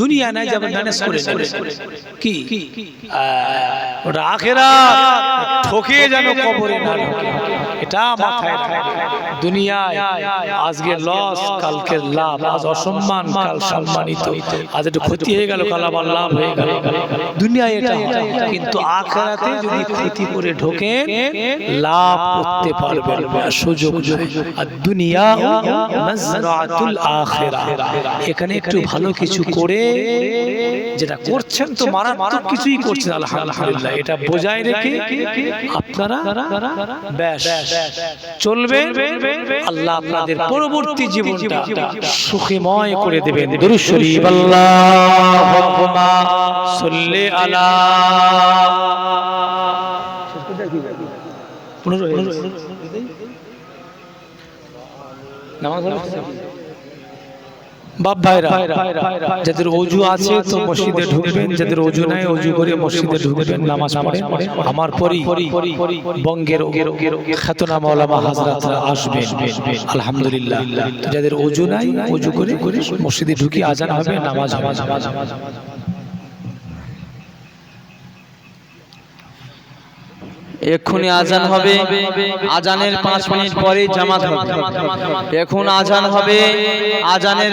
দুনিয়া নাই যাবে ম্যানেজ করে নেবেন, কি ওটা আখিরাত ঠকে যেন কবরে না ঢোকে, এটা মাথায় রাখবেন। দুনিয়ায় আজকে লস, কালকে লাভ। আজ অসম্মান, কাল সম্মানিত। আজ একটু ক্ষতি হয়ে গেল, কাল আবার লাভ হয়ে গেল। দুনিয়ায় এটা, কিন্তু আখিরাতে যদি ক্ষতি করে ঢোকেন লাভ করতে পারবেন না, সুযোগ নেই। আর দুনিয়া মাজরাতুল আখিরাহ, এখানে একটু ভালো কিছু করে যেটা করছেন তো মারাত্মক কিছুই করছেন, আলহামদুলিল্লাহ, এটা বজায় রেখে আপনারা বেশ চলবে। আল্লাহ আপনাদের পরবর্তী জীবনটা সুখময় করে দেবেন। দুরূদ শরীফ আল্লাহুম্মা সাল্লি আলা। নামাজ বাপ ভাইরা, যাদের ওযু আছে তো মসজিদে ঢুকবেন, যাদের ওযু নাই ওযু করে মসজিদে ঢুকবেন, নামাজ পড়েন। আমার পরই বঙ্গের খ্যাতনা মাওলানা হযরতরা আসবেন, আলহামদুলিল্লাহ। যাদের ওযু নাই ওযু করে মসজিদে ঢুকি, আজান হবে, নামাজ হবে। এক্ষুনি আজান হবে, আজানের 5 মিনিট পরে জামাত হবে। এখন আজান হবে, আজানের